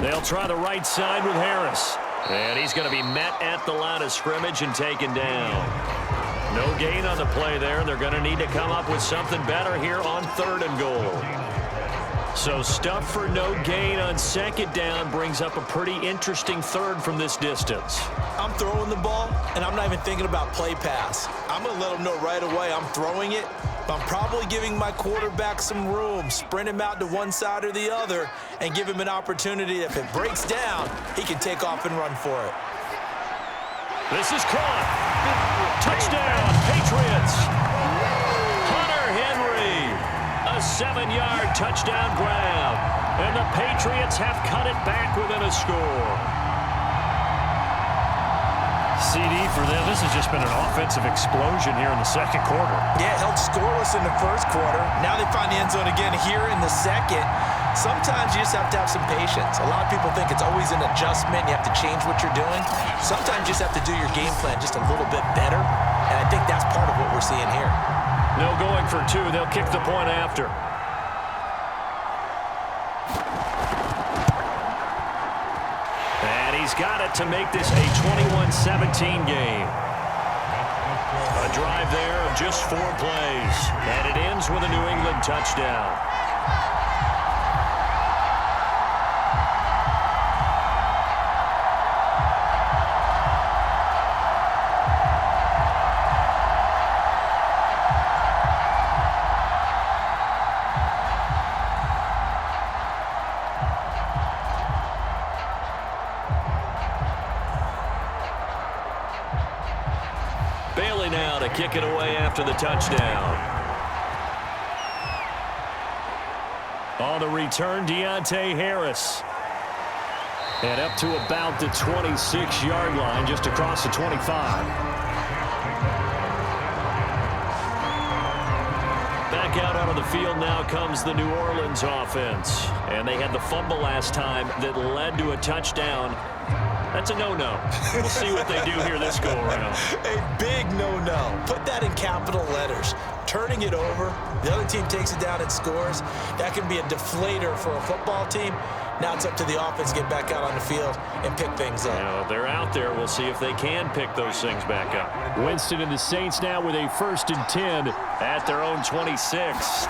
They'll try the right side with Harris. And he's going to be met at the line of scrimmage and taken down. No gain on the play there. They're going to need to come up with something better here on 3rd and goal. So stuff for no gain on 2nd down brings up a pretty interesting 3rd from this distance. I'm throwing the ball, and I'm not even thinking about play pass. I'm going to let them know right away I'm throwing it, but I'm probably giving my quarterback some room, sprint him out to one side or the other, and give him an opportunity. If it breaks down, he can take off and run for it. This is caught. Touchdown, Patriots. Hunter Henry. A 7-yard touchdown grab. And the Patriots have cut it back within a score. CD for them, this has just been an offensive explosion here in the second quarter. Yeah, held scoreless in the first quarter. Now they find the end zone again here in the second. Sometimes you just have to have some patience. A lot of people think it's always an adjustment. You have to change what you're doing. Sometimes you just have to do your game plan just a little bit better. And I think that's part of what we're seeing here. No going for 2. They'll kick the point after. And he's got it to make this a 21-17 game. drive there of just 4 plays. And it ends with a New England touchdown. Bailey now to kick it away after the touchdown. On the return, Deontay Harris. And up to about the 26-yard line, just across the 25. Back out onto the field now comes the New Orleans offense. And they had the fumble last time that led to a touchdown. That's a no-no. We'll see what they do here this go-around. A big no-no. Put that in capital letters. Turning it over, the other team takes it down and scores. That can be a deflator for a football team. Now it's up to the offense to get back out on the field and pick things up. Now, they're out there. We'll see if they can pick those things back up. Winston and the Saints now with a 1st and 10 at their own 26.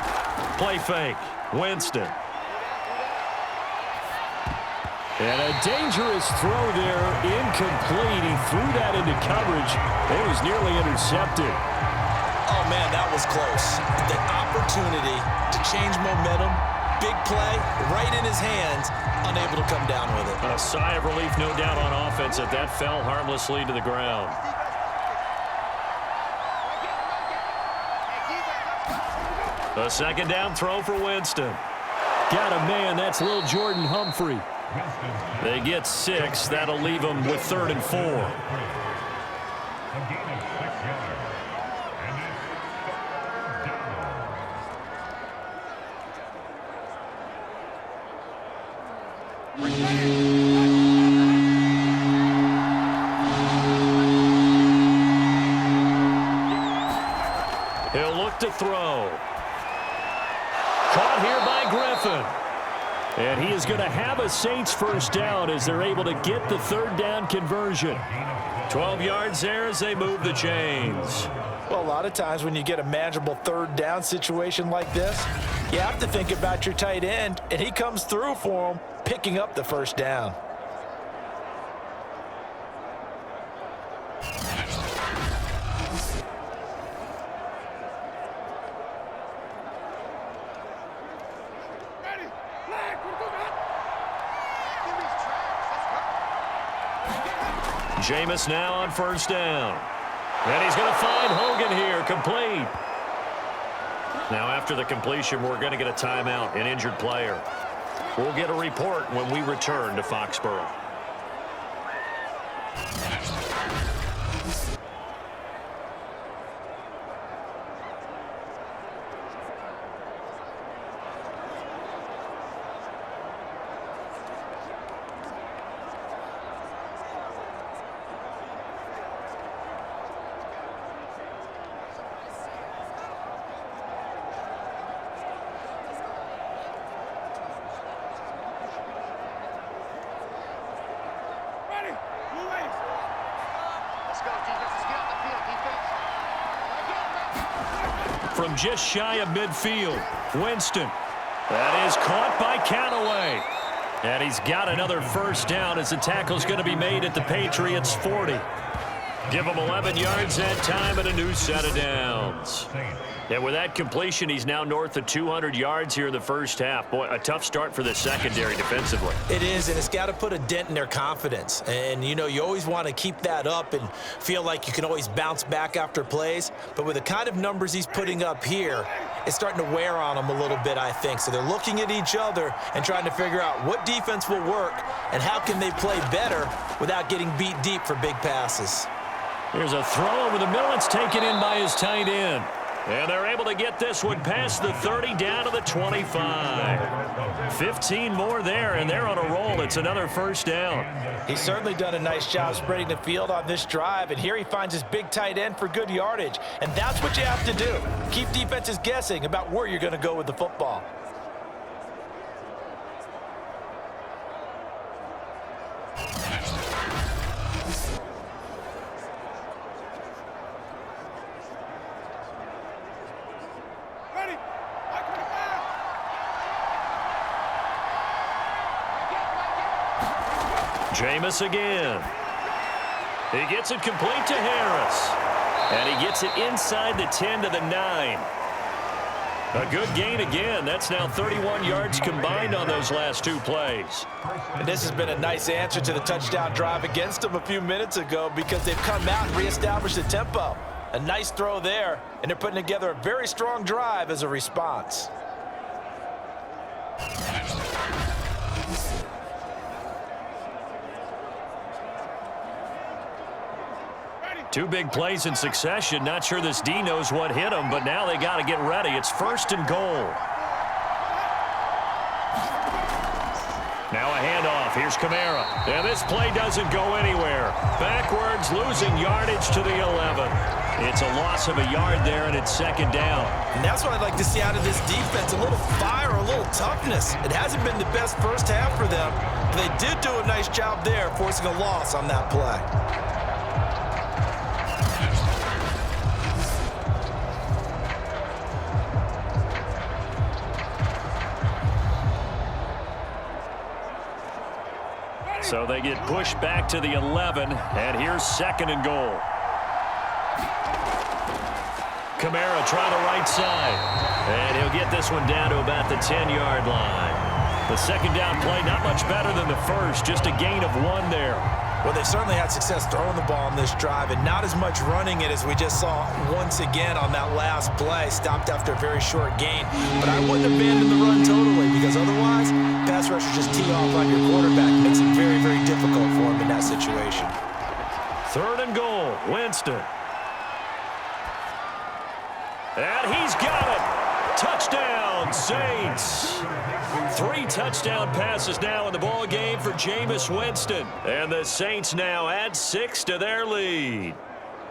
Play fake. Winston. And a dangerous throw there, incomplete. He threw that into coverage. It was nearly intercepted. Oh, man, that was close. The opportunity to change momentum, big play, right in his hands, unable to come down with it. A sigh of relief, no doubt, on offense that fell harmlessly to the ground. A 2nd down throw for Winston. Got a man, that's Lil Jordan Humphrey. They get 6. That'll leave them with 3rd and 4. He'll look to throw. Caught here by Griffin. And he is going to have a Saints 1st down as they're able to get the 3rd down conversion. 12 yards there as they move the chains. Well, a lot of times when you get a manageable 3rd down situation like this, you have to think about your tight end, and he comes through for him, picking up the 1st down. Jameis now on 1st down. And he's going to find Hogan here, complete. Now after the completion, we're going to get a timeout, an injured player. We'll get a report when we return to Foxborough. From just shy of midfield, Winston. That is caught by Callaway. And he's got another 1st down as the tackle's going to be made at the Patriots 40. Give him 11 yards that time and a new set of downs. And with that completion, he's now north of 200 yards here in the 1st half. Boy, a tough start for the secondary defensively. It is, and it's got to put a dent in their confidence. And, you know, you always want to keep that up and feel like you can always bounce back after plays. But with the kind of numbers he's putting up here, it's starting to wear on them a little bit, I think. So they're looking at each other and trying to figure out what defense will work and how can they play better without getting beat deep for big passes. Here's a throw over the middle. It's taken in by his tight end. And they're able to get this one past the 30 down to the 25. 15 more there, and they're on a roll. It's another 1st down. He's certainly done a nice job spreading the field on this drive, and here he finds his big tight end for good yardage. And that's what you have to do. Keep defenses guessing about where you're going to go with the football. Jameis again. He gets it complete to Harris. And he gets it inside the 10 to the 9. A good gain again. That's now 31 yards combined on those last two plays. And this has been a nice answer to the touchdown drive against them a few minutes ago because they've come out and reestablished the tempo. A nice throw there, and they're putting together a very strong drive as a response. Two big plays in succession. Not sure this D knows what hit him, but now they got to get ready. It's 1st and goal. Now a handoff. Here's Kamara. And this play doesn't go anywhere. Backwards, losing yardage to the 11. It's a loss of a yard there, and it's 2nd down. And that's what I'd like to see out of this defense, a little fire, a little toughness. It hasn't been the best first half for them, but they did do a nice job there, forcing a loss on that play. So they get pushed back to the 11, and here's 2nd and goal. Kamara try the right side, and he'll get this one down to about the 10-yard line. The 2nd down play, not much better than the first, just a gain of 1 there. Well, they certainly had success throwing the ball on this drive, and not as much running it as we just saw once again on that last play. Stopped after a very short gain. But I wouldn't abandon the run totally, because otherwise, pass rushers just tee off on your quarterback. It makes it very, very difficult for him in that situation. 3rd and goal, Winston. And he's got it. Touchdown, Saints. 3 touchdown passes now in the ball game for Jameis Winston. And the Saints now add 6 to their lead.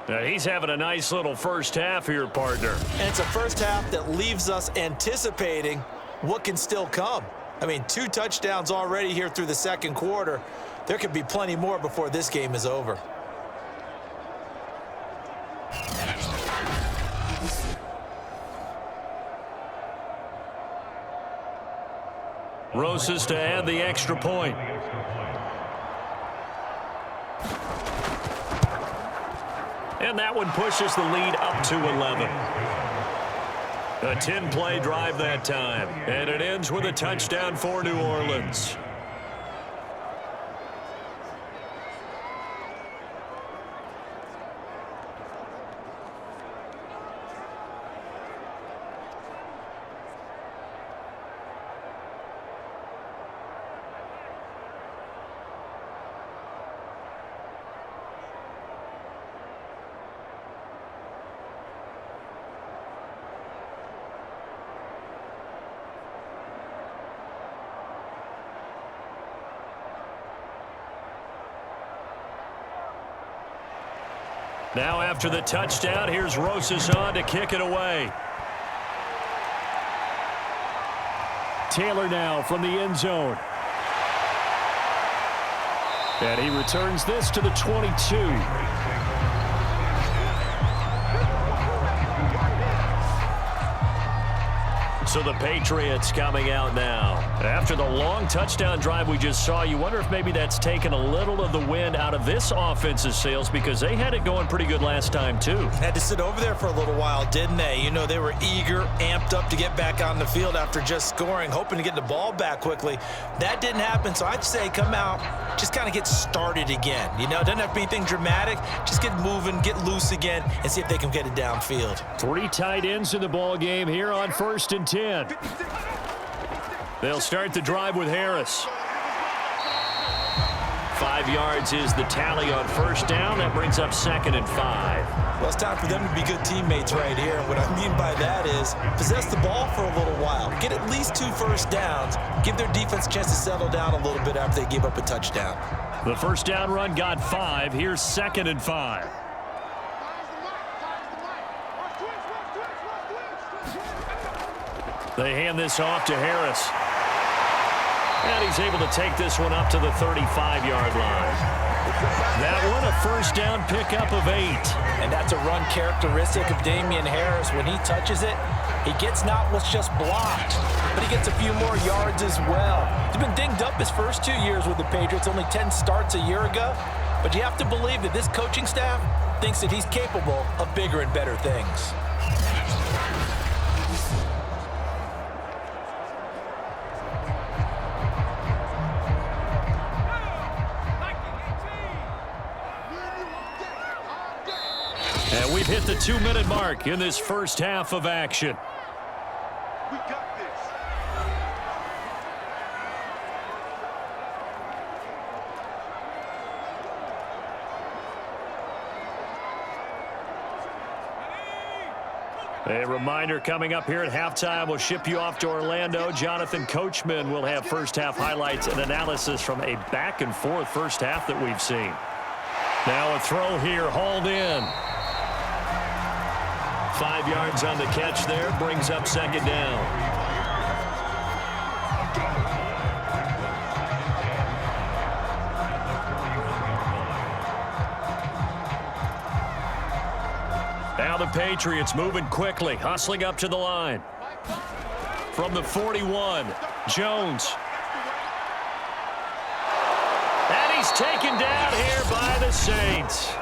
Now he's having a nice little first half here, partner. And it's a first half that leaves us anticipating what can still come. I mean, 2 touchdowns already here through the 2nd quarter. There could be plenty more before this game is over. Roses to add the extra point. And that one pushes the lead up to 11. A 10-play drive that time. And it ends with a touchdown for New Orleans. Now after the touchdown, here's Roses on to kick it away. Taylor now from the end zone. And he returns this to the 22. So the Patriots coming out now. After the long touchdown drive we just saw, you wonder if maybe that's taken a little of the wind out of this offense's sails because they had it going pretty good last time too. Had to sit over there for a little while, didn't they? You know, they were eager, amped up to get back on the field after just scoring, hoping to get the ball back quickly. That didn't happen, so I'd say come out, just kind of get started again. You know, it doesn't have to be anything dramatic. Just get moving, get loose again, and see if they can get it downfield. 3 tight ends in the ball game here on 1st and 10. They'll start the drive with Harris. 5 yards is the tally on 1st down. That brings up 2nd and 5. Well, it's time for them to be good teammates right here. And what I mean by that is possess the ball for a little while. Get at least 2 first downs. Give their defense a chance to settle down a little bit after they give up a touchdown. The 1st down run got 5. Here's 2nd and 5. They hand this off to Harris. And he's able to take this one up to the 35-yard line. That one a first down pickup of 8. And that's a run characteristic of Damian Harris. When he touches it, he gets not what's just blocked, but he gets a few more yards as well. He's been dinged up his first 2 years with the Patriots, only 10 starts a year ago. But you have to believe that this coaching staff thinks that he's capable of bigger and better things. And we've hit the 2-minute mark in this first half of action. We got this. A reminder coming up here at halftime, we'll ship you off to Orlando. Jonathan Coachman will have first half highlights and analysis from a back and forth first half that we've seen. Now a throw here, hauled in. 5 yards on the catch there, brings up second down. Now the Patriots moving quickly, hustling up to the line. From the 41, Jones. And he's taken down here by the Saints.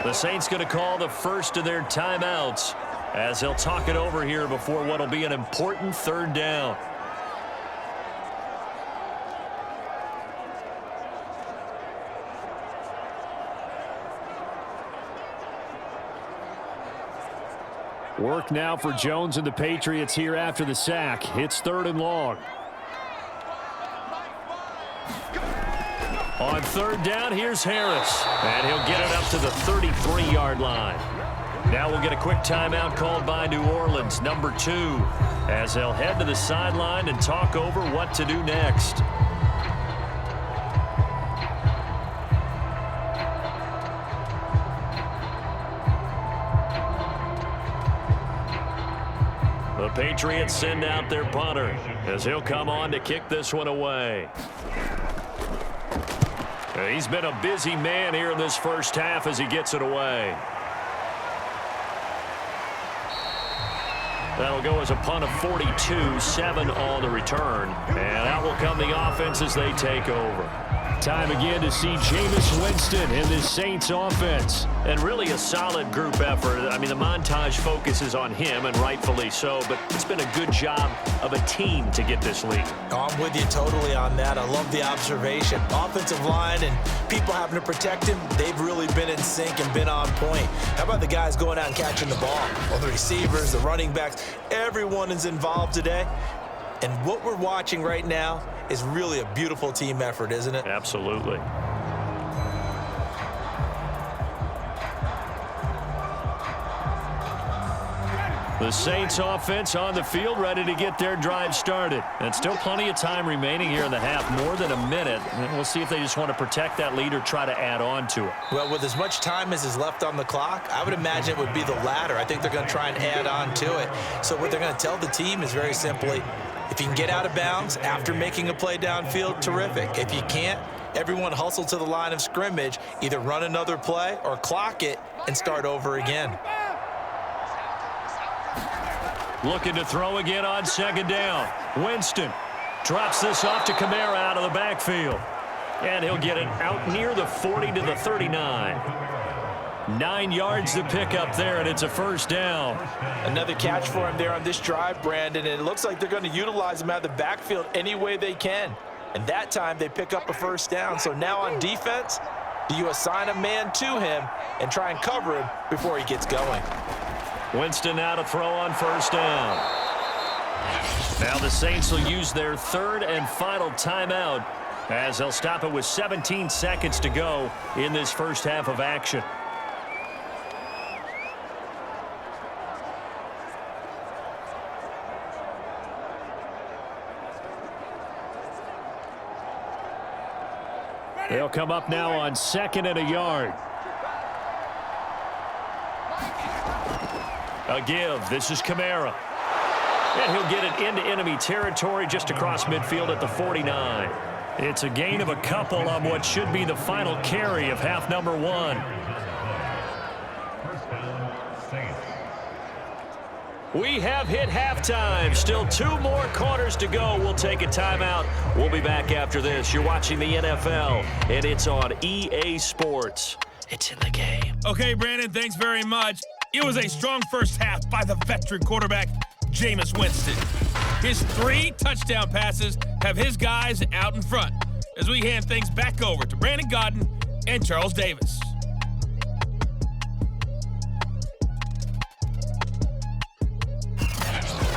The Saints going to call the first of their timeouts as they'll talk it over here before what will be an important third down. Work now for Jones and the Patriots here after the sack. It's 3rd and long. On 3rd down, here's Harris. And he'll get it up to the 33-yard line. Now we'll get a quick timeout called by New Orleans, number 2, as they'll head to the sideline and talk over what to do next. The Patriots send out their punter as he'll come on to kick this one away. He's been a busy man here in this first half as he gets it away. That'll go as a punt of 42, 7 on the return. And out will come the offense as they take over. Time again to see Jameis Winston in this Saints offense. And really a solid group effort. I mean, the montage focuses on him, and rightfully so, but it's been a good job of a team to get this lead. Oh, I'm with you totally on that. I love the observation. Offensive line and people having to protect him, they've really been in sync and been on point. How about the guys going out and catching the ball? Well, the receivers, the running backs, everyone is involved today. And what we're watching right now is really a beautiful team effort, isn't it? Absolutely. The Saints offense on the field, ready to get their drive started. And still plenty of time remaining here in the half, more than a minute. And we'll see if they just want to protect that lead or try to add on to it. Well, with as much time as is left on the clock, I would imagine it would be the latter. I think they're going to try and add on to it. So what they're going to tell the team is very simply, if you can get out of bounds after making a play downfield, terrific. If you can't, everyone hustle to the line of scrimmage, either run another play or clock it and start over again. Looking to throw again on 2nd down. Winston drops this off to Kamara out of the backfield. And he'll get it out near the 40 to the 39. 9 yards to pick up there, and it's a first down. Another catch for him there on this drive, Brandon, and it looks like they're going to utilize him out of the backfield any way they can. And that time they pick up a first down. So now on defense, do you assign a man to him and try and cover him before he gets going? Winston now to throw on first down. Now the Saints will use their 3rd and final timeout as they'll stop it with 17 seconds to go in this first half of action. They'll come up now on 2nd and a yard. A give. This is Kamara. And he'll get it into enemy territory just across midfield at the 49. It's a gain of a couple on what should be the final carry of half number 1. First down, Saints. We have hit halftime. Still 2 more quarters to go. We'll take a timeout. We'll be back after this. You're watching the NFL, and it's on EA Sports. It's in the game. Okay, Brandon, thanks very much. It was a strong first half by the veteran quarterback, Jameis Winston. His 3 touchdown passes have his guys out in front as we hand things back over to Brandon Gaudin and Charles Davis.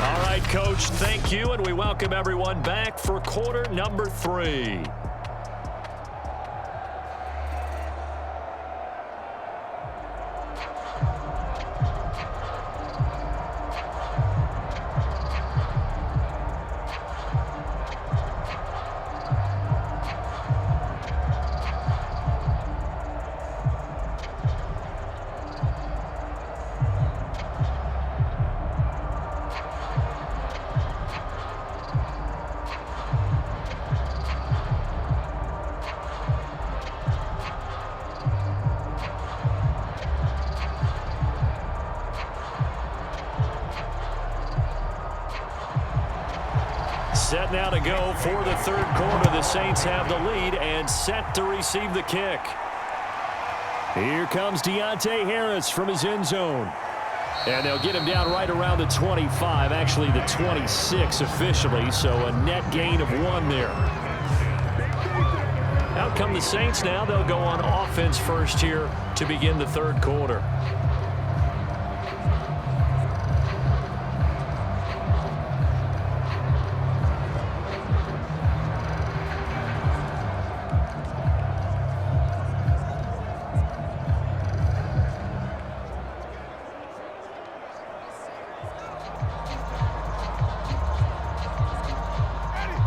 All right, Coach, thank you, and we welcome everyone back for quarter number 3. Set now to go for the third quarter. The Saints have the lead and set to receive the kick. Here comes Deontay Harris from his end zone. And they'll get him down right around the 25, actually the 26 officially, so a net gain of 1 there. Out come the Saints now. They'll go on offense first here to begin the third quarter.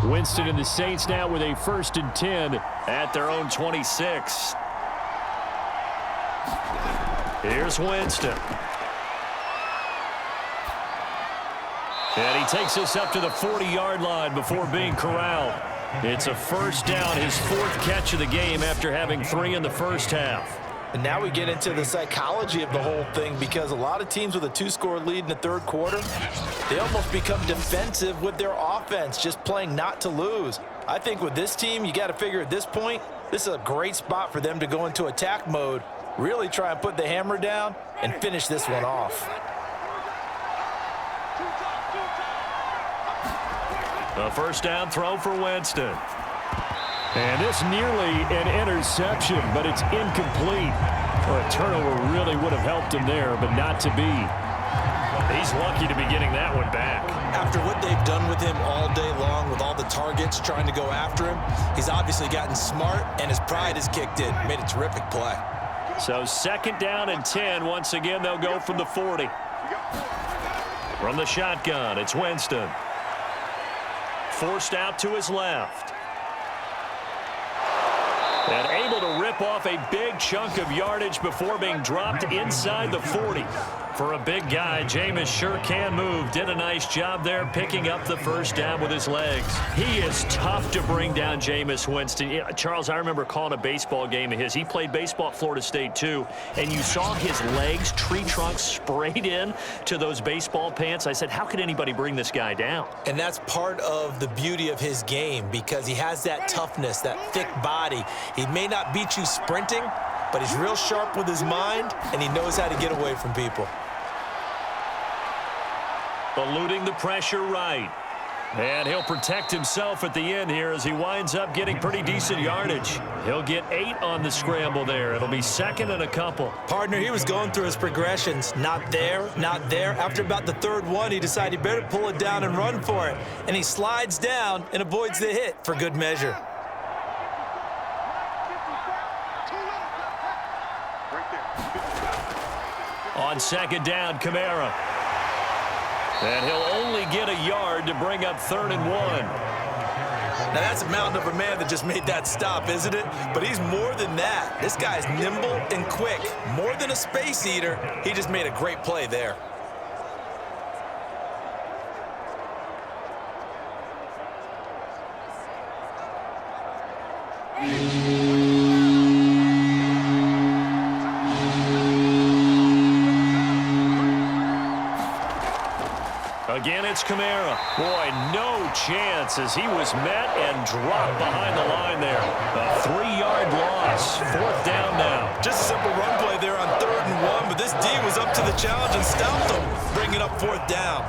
Winston and the Saints now with a 1st and 10 at their own 26. Here's Winston. And he takes us up to the 40-yard line before being corralled. It's a first down, his 4th catch of the game after having 3 in the first half. And now we get into the psychology of the whole thing, because a lot of teams with a 2-score lead in the third quarter, they almost become defensive with their offense, just playing not to lose. I think with this team, you got to figure at this point, this is a great spot for them to go into attack mode, really try and put the hammer down and finish this one off. A first down throw for Winston. And this nearly an interception, but it's incomplete. Well, a turnover really would have helped him there, but not to be. He's lucky to be getting that one back. After what they've done with him all day long, with all the targets trying to go after him, he's obviously gotten smart, and his pride has kicked in. Made a terrific play. So 2nd down and 10. Once again, they'll go from the 40. From the shotgun, it's Winston. Forced out to his left. And able to rip off a big chunk of yardage before being dropped inside the 40. For a big guy, Jameis sure can move. Did a nice job there picking up the first down with his legs. He is tough to bring down, Jameis Winston. Yeah, Charles, I remember calling a baseball game of his. He played baseball at Florida State, too. And you saw his legs, tree trunks sprayed in to those baseball pants. I said, how could anybody bring this guy down? And that's part of the beauty of his game, because he has that toughness, that thick body. He may not beat you sprinting, but he's real sharp with his mind, and he knows how to get away from people. Eluding the pressure right. And he'll protect himself at the end here as he winds up getting pretty decent yardage. He'll get 8 on the scramble there. It'll be 2nd and a couple. Partner, he was going through his progressions. Not there, not there. After about the 3rd one, he decided he better pull it down and run for it. And he slides down and avoids the hit for good measure. On 2nd down, Kamara. And he'll only get a yard to bring up 3rd and 1. Now, that's a mountain of a man that just made that stop, isn't it? But he's more than that. This guy's nimble and quick. More than a space eater, he just made a great play there. Again, it's Kamara. Boy, no chance as he was met and dropped behind the line there. A 3-yard loss. 4th down now. Just a simple run play there on 3rd and 1, but this D was up to the challenge and stopped him, bringing up 4th down.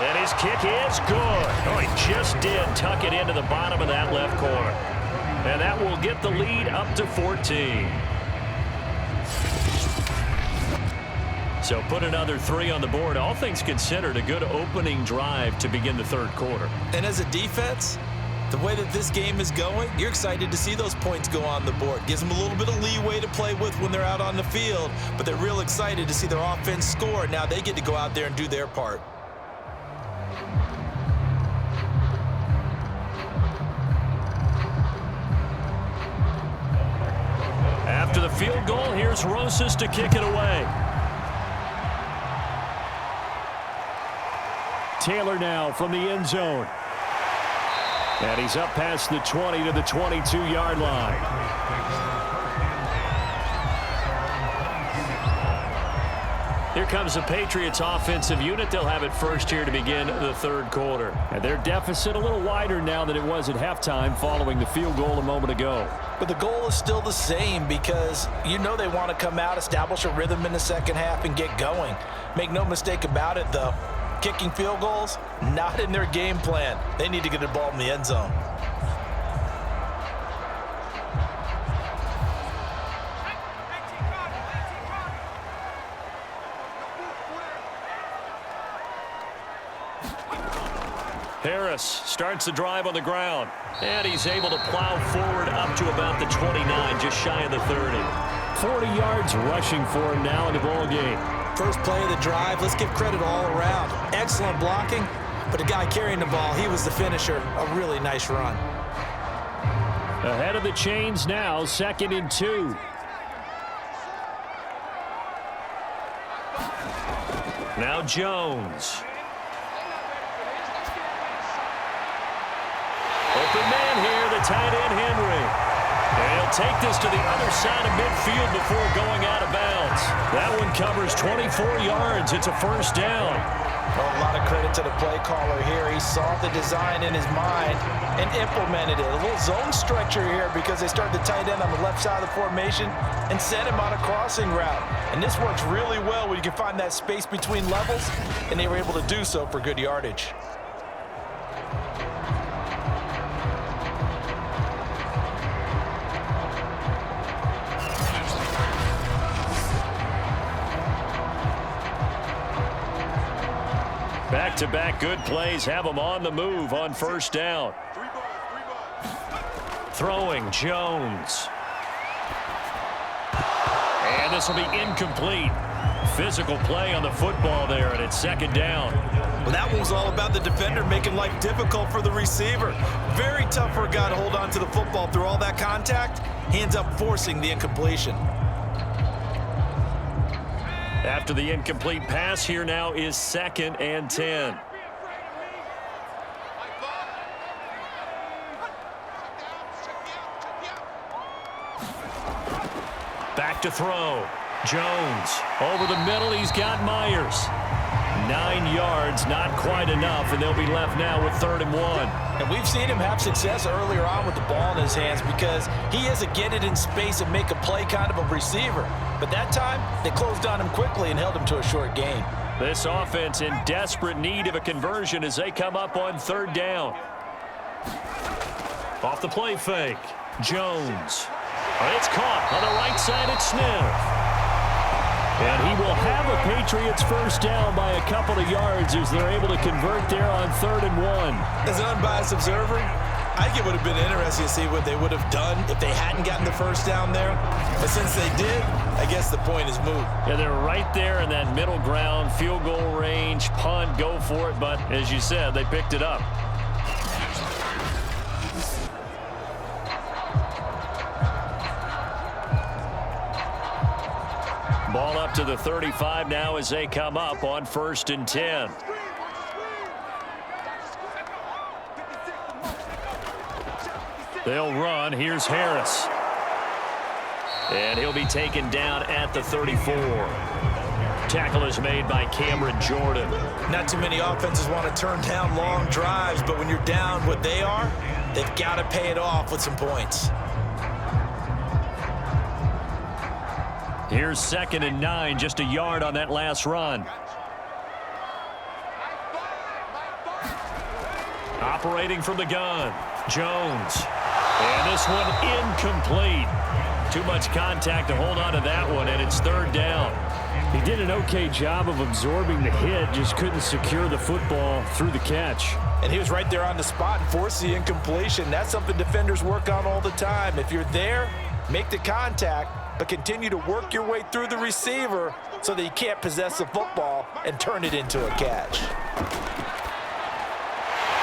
And his kick is good. Oh, he just did tuck it into the bottom of that left corner. And that will get the lead up to 14. So put another 3 on the board. All things considered, a good opening drive to begin the 3rd quarter. And as a defense, the way that this game is going, you're excited to see those points go on the board. Gives them a little bit of leeway to play with when they're out on the field, but they're real excited to see their offense score. Now they get to go out there and do their part. After the field goal, here's Rosas to kick it away. Taylor now from the end zone. And he's up past the 20 to the 22-yard line. Here comes the Patriots offensive unit. They'll have it first here to begin the 3rd quarter. And their deficit a little wider now than it was at halftime following the field goal a moment ago. But the goal is still the same because you know they want to come out, establish a rhythm in the second half, and get going. Make no mistake about it, though. Kicking field goals, not in their game plan. They need to get the ball in the end zone. Harris starts the drive on the ground, and he's able to plow forward up to about the 29, just shy of the 30. 40 yards rushing for him now in the ball game. First play of the drive, let's give credit all around. Excellent blocking, but the guy carrying the ball, he was the finisher. A really nice run. Ahead of the chains now, 2nd and 2. Now Jones. Open man here, the tight end Henry. And he'll take this to the other side of midfield before going out of bounds. That one covers 24 yards. It's a 1st down. Well, a lot of credit to the play caller here. He saw the design in his mind and implemented it. A little zone stretcher here because they started the tight end on the left side of the formation and sent him on a crossing route. And this works really well when you can find that space between levels, and they were able to do so for good yardage. Back-to-back good plays have them on the move on 1st down. Throwing Jones. And this will be incomplete. Physical play on the football there, and it's 2nd down. Well, that one was all about the defender making life difficult for the receiver. Very tough for a guy to hold on to the football through all that contact. He ends up forcing the incompletion. After the incomplete pass, here now is 2nd and 10. Back to throw. Jones over the middle. He's got Myers. 9 yards, not quite enough, and they'll be left now with 3rd and 1. And we've seen him have success earlier on with the ball in his hands because he is a get it in space and make a play kind of a receiver. But that time, they closed on him quickly and held him to a short gain. This offense in desperate need of a conversion as they come up on 3rd down. Off the play fake. Jones. It's caught on the right side at Smith. And he will have a Patriots 1st down by a couple of yards as they're able to convert there on 3rd and 1. As an unbiased observer, I think it would have been interesting to see what they would have done if they hadn't gotten the first down there. But since they did, I guess the point is moot. Yeah, they're right there in that middle ground, field goal range, punt, go for it. But as you said, they picked it up. Ball up to the 35 now as they come up on 1st and 10. They'll run. Here's Harris. And he'll be taken down at the 34. Tackle is made by Cameron Jordan. Not too many offenses want to turn down long drives, but when you're down what they are, they've got to pay it off with some points. Here's 2nd and 9, just a yard on that last run. Operating from the gun, Jones. And this one incomplete. Too much contact to hold on to that one, and it's 3rd down. He did an okay job of absorbing the hit, just couldn't secure the football through the catch. And he was right there on the spot and forced the incompletion. That's something defenders work on all the time. If you're there, make the contact, but continue to work your way through the receiver so that you can't possess the football and turn it into a catch.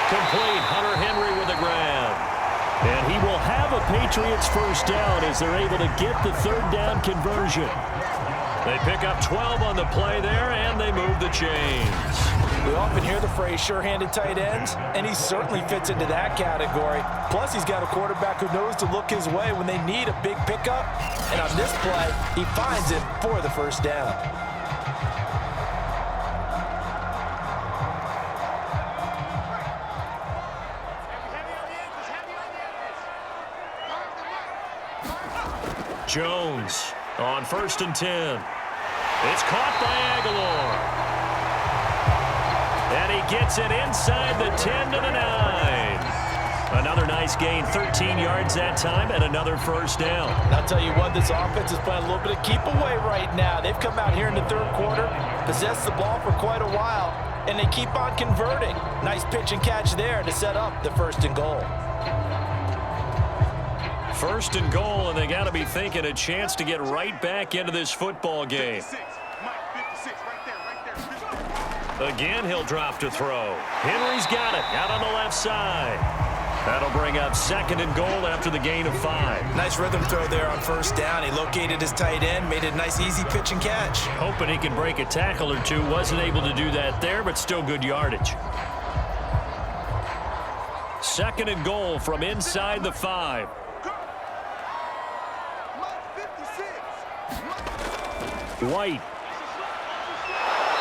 Complete. Hunter Henry with a grab. And he will have a Patriots first down as they're able to get the 3rd down conversion. They pick up 12 on the play there, and they move the chains. We often hear the phrase sure-handed tight ends, and he certainly fits into that category. Plus, he's got a quarterback who knows to look his way when they need a big pickup. And on this play, he finds it for the first down. Jones on 1st and 10. It's caught by Aguilar. And he gets it inside the 10 to the 9. Another nice gain, 13 yards that time, and another first down. And I'll tell you what, this offense is playing a little bit of keep away right now. They've come out here in the 3rd quarter, possessed the ball for quite a while, and they keep on converting. Nice pitch and catch there to set up the 1st and goal. 1st and goal, and they got to be thinking a chance to get right back into this football game. Again, he'll drop to throw. Henry's got it out on the left side. That'll bring up 2nd and goal after the gain of 5. Nice rhythm throw there on 1st down. He located his tight end, made it a nice easy pitch and catch. Hoping he can break a tackle or two. Wasn't able to do that there, but still good yardage. 2nd and goal from inside the 5. White.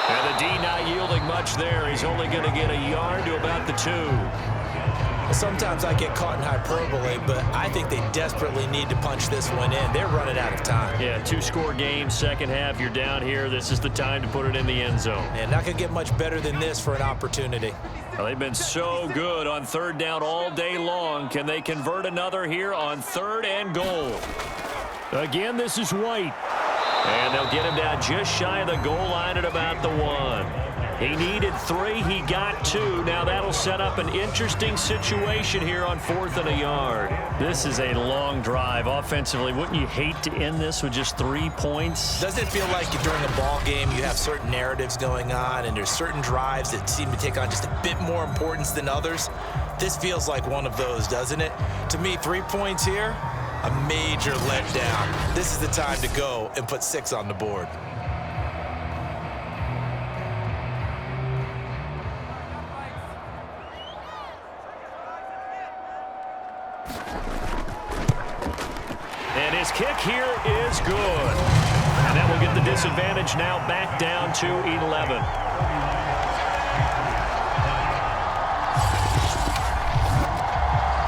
And the D not yielding much there. He's only going to get a yard to about the 2. Sometimes I get caught in hyperbole, but I think they desperately need to punch this one in. They're running out of time. Yeah, 2-score game, 2nd half. You're down here. This is the time to put it in the end zone. And not going to get much better than this for an opportunity. Well, they've been so good on 3rd down all day long. Can they convert another here on 3rd and goal? Again, this is White. And they'll get him down just shy of the goal line at about the 1. He needed 3. He got 2. Now that'll set up an interesting situation here on 4th and a yard. This is a long drive offensively. Wouldn't you hate to end this with just 3 points? Doesn't it feel like during a ball game you have certain narratives going on and there's certain drives that seem to take on just a bit more importance than others? This feels like one of those, doesn't it? To me, 3 points here, a major letdown. This is the time to go and put 6 on the board. And his kick here is good. And that will get the disadvantage now back down to 11.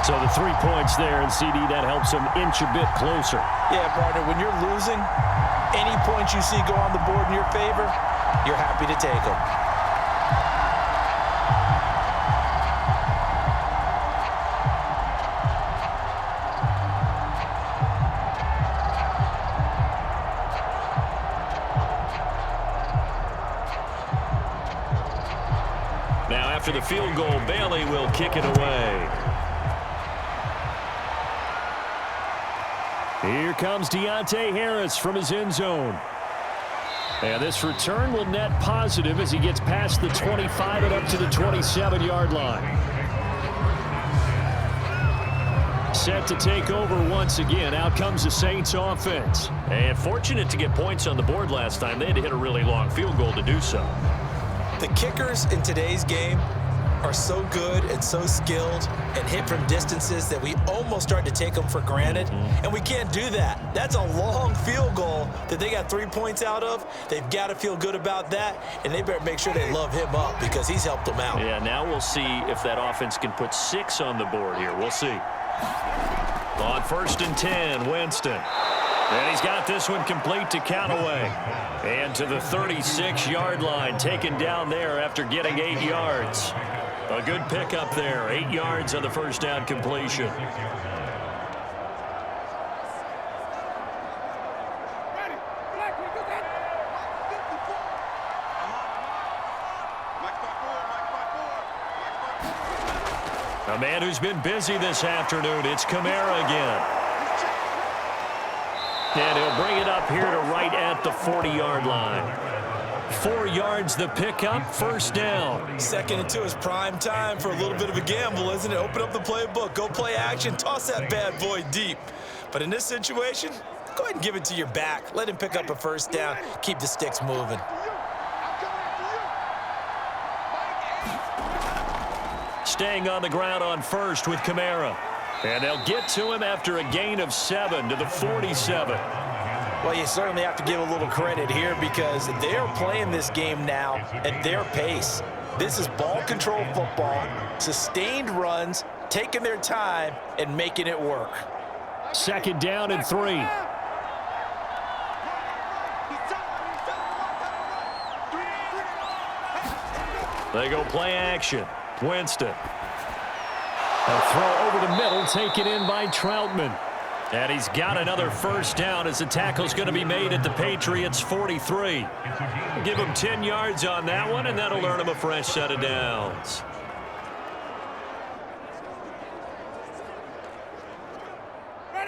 So the 3 points there, and CD, that helps him inch a bit closer. Yeah, partner, when you're losing, any points you see go on the board in your favor, you're happy to take them. Now after the field goal, Bailey will kick it away. Here comes Deontay Harris from his end zone. And this return will net positive as he gets past the 25 and up to the 27-yard line. Set to take over once again. Out comes the Saints offense. And fortunate to get points on the board last time. They had to hit a really long field goal to do so. The kickers in today's game are so good and so skilled and hit from distances that we almost start to take them for granted. And we can't do that. That's a long field goal that they got 3 points out of. They've got to feel good about that, and they better make sure they love him up because he's helped them out. Yeah, now we'll see if that offense can put 6 on the board here. We'll see. On 1st and 10, Winston. And he's got this one complete to Callaway. And to the 36-yard line, taken down there after getting 8 yards. A good pickup there, 8 yards on the first down completion. A man who's been busy this afternoon, it's Kamara again. And he'll bring it up here to right at the 40-yard line. 4 yards the pickup, first down. 2nd and 2 is prime time for a little bit of a gamble, isn't it? Open up the playbook, go play action, toss that bad boy deep. But in this situation, go ahead and give it to your back. Let him pick up a first down, keep the sticks moving. Staying on the ground on first with Kamara. And they'll get to him after a gain of 7 to the 47. Well, you certainly have to give a little credit here because they're playing this game now at their pace. This is ball control football, sustained runs, taking their time and making it work. 2nd down and 3. They go play action. Winston. A throw over the middle, taken in by Troutman. And he's got another first down as the tackle's going to be made at the Patriots 43. Give him 10 yards on that one, and that'll earn him a fresh set of downs.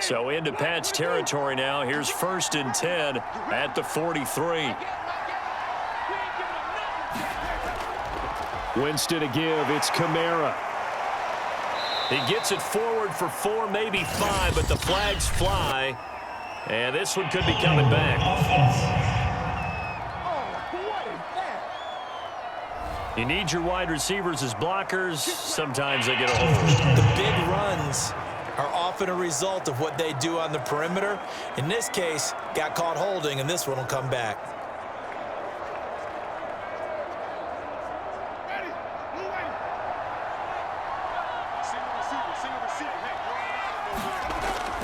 So into Pat's territory now. Here's 1st and 10 at the 43. Winston to give. It's Kamara. He gets it forward for 4, maybe 5, but the flags fly. And this one could be coming back. You need your wide receivers as blockers. Sometimes they get a hold. The big runs are often a result of what they do on the perimeter. In this case, got caught holding, and this one will come back.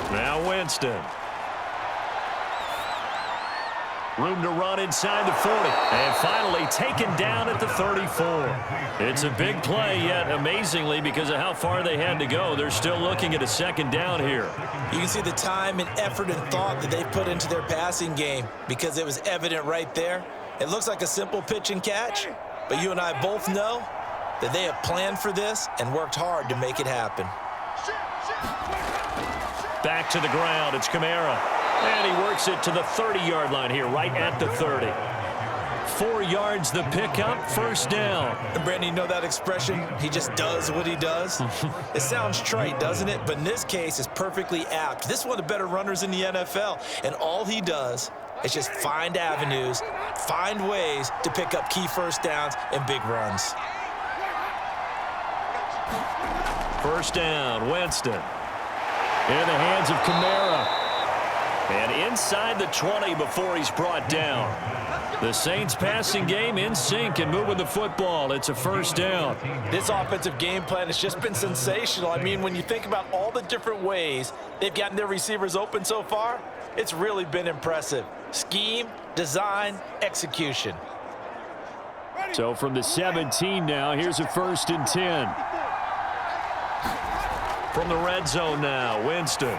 Now Winston. Room to run inside the 40. And finally taken down at the 34. It's a big play, yet amazingly, because of how far they had to go, they're still looking at a 2nd down here. You can see the time and effort and thought that they've put into their passing game because it was evident right there. It looks like a simple pitch and catch, but you and I both know that they have planned for this and worked hard to make it happen. Back to the ground, it's Kamara. And he works it to the 30-yard line here, right at the 30. 4 yards the pickup, first down. And Brandon, you know that expression? He just does what he does? It sounds trite, doesn't it? But in this case, it's perfectly apt. This is one of the better runners in the NFL. And all he does is just find avenues, find ways to pick up key first downs and big runs. First down, Winston. In the hands of Kamara. And inside the 20 before he's brought down. The Saints passing game in sync and moving the football. It's a first down. This offensive game plan has just been sensational. I mean, when you think about all the different ways they've gotten their receivers open so far, it's really been impressive. Scheme, design, execution. So from the 17 now, here's a 1st and 10. From the red zone now, Winston.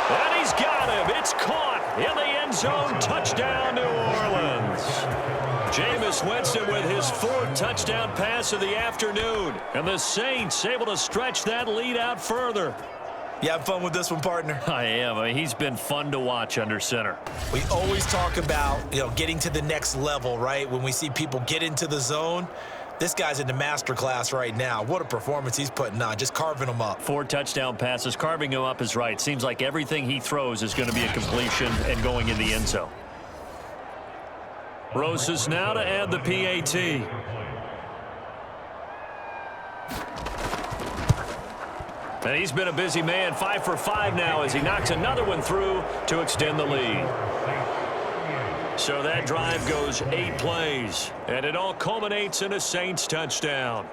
And he's got him. It's caught in the end zone. Touchdown, New Orleans. Jameis Winston with his 4th touchdown pass of the afternoon. And the Saints able to stretch that lead out further. You having fun with this one, partner? I am. I mean, he's been fun to watch under center. We always talk about, getting to the next level, right? When we see people get into the zone, this guy's in the master class right now. What a performance he's putting on, just carving them up. 4 touchdown passes. Carving him up is right. Seems like everything he throws is going to be a completion and going in the end zone. Roses now to add the PAT. And he's been a busy man, 5 for 5 now as he knocks another one through to extend the lead. So that drive goes 8 plays, and it all culminates in a Saints touchdown.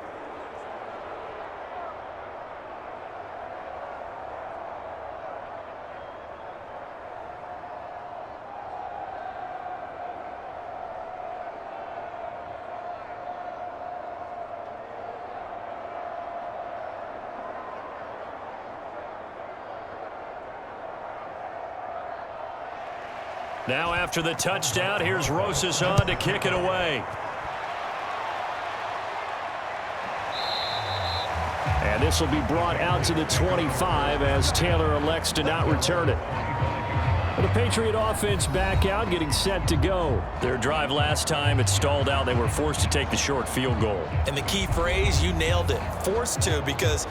Now after the touchdown, here's Roses on to kick it away. And this will be brought out to the 25 as Taylor elects to not return it. The Patriot offense back out, getting set to go. Their drive last time, it stalled out. They were forced to take the short field goal. And the key phrase, you nailed it. Forced to, because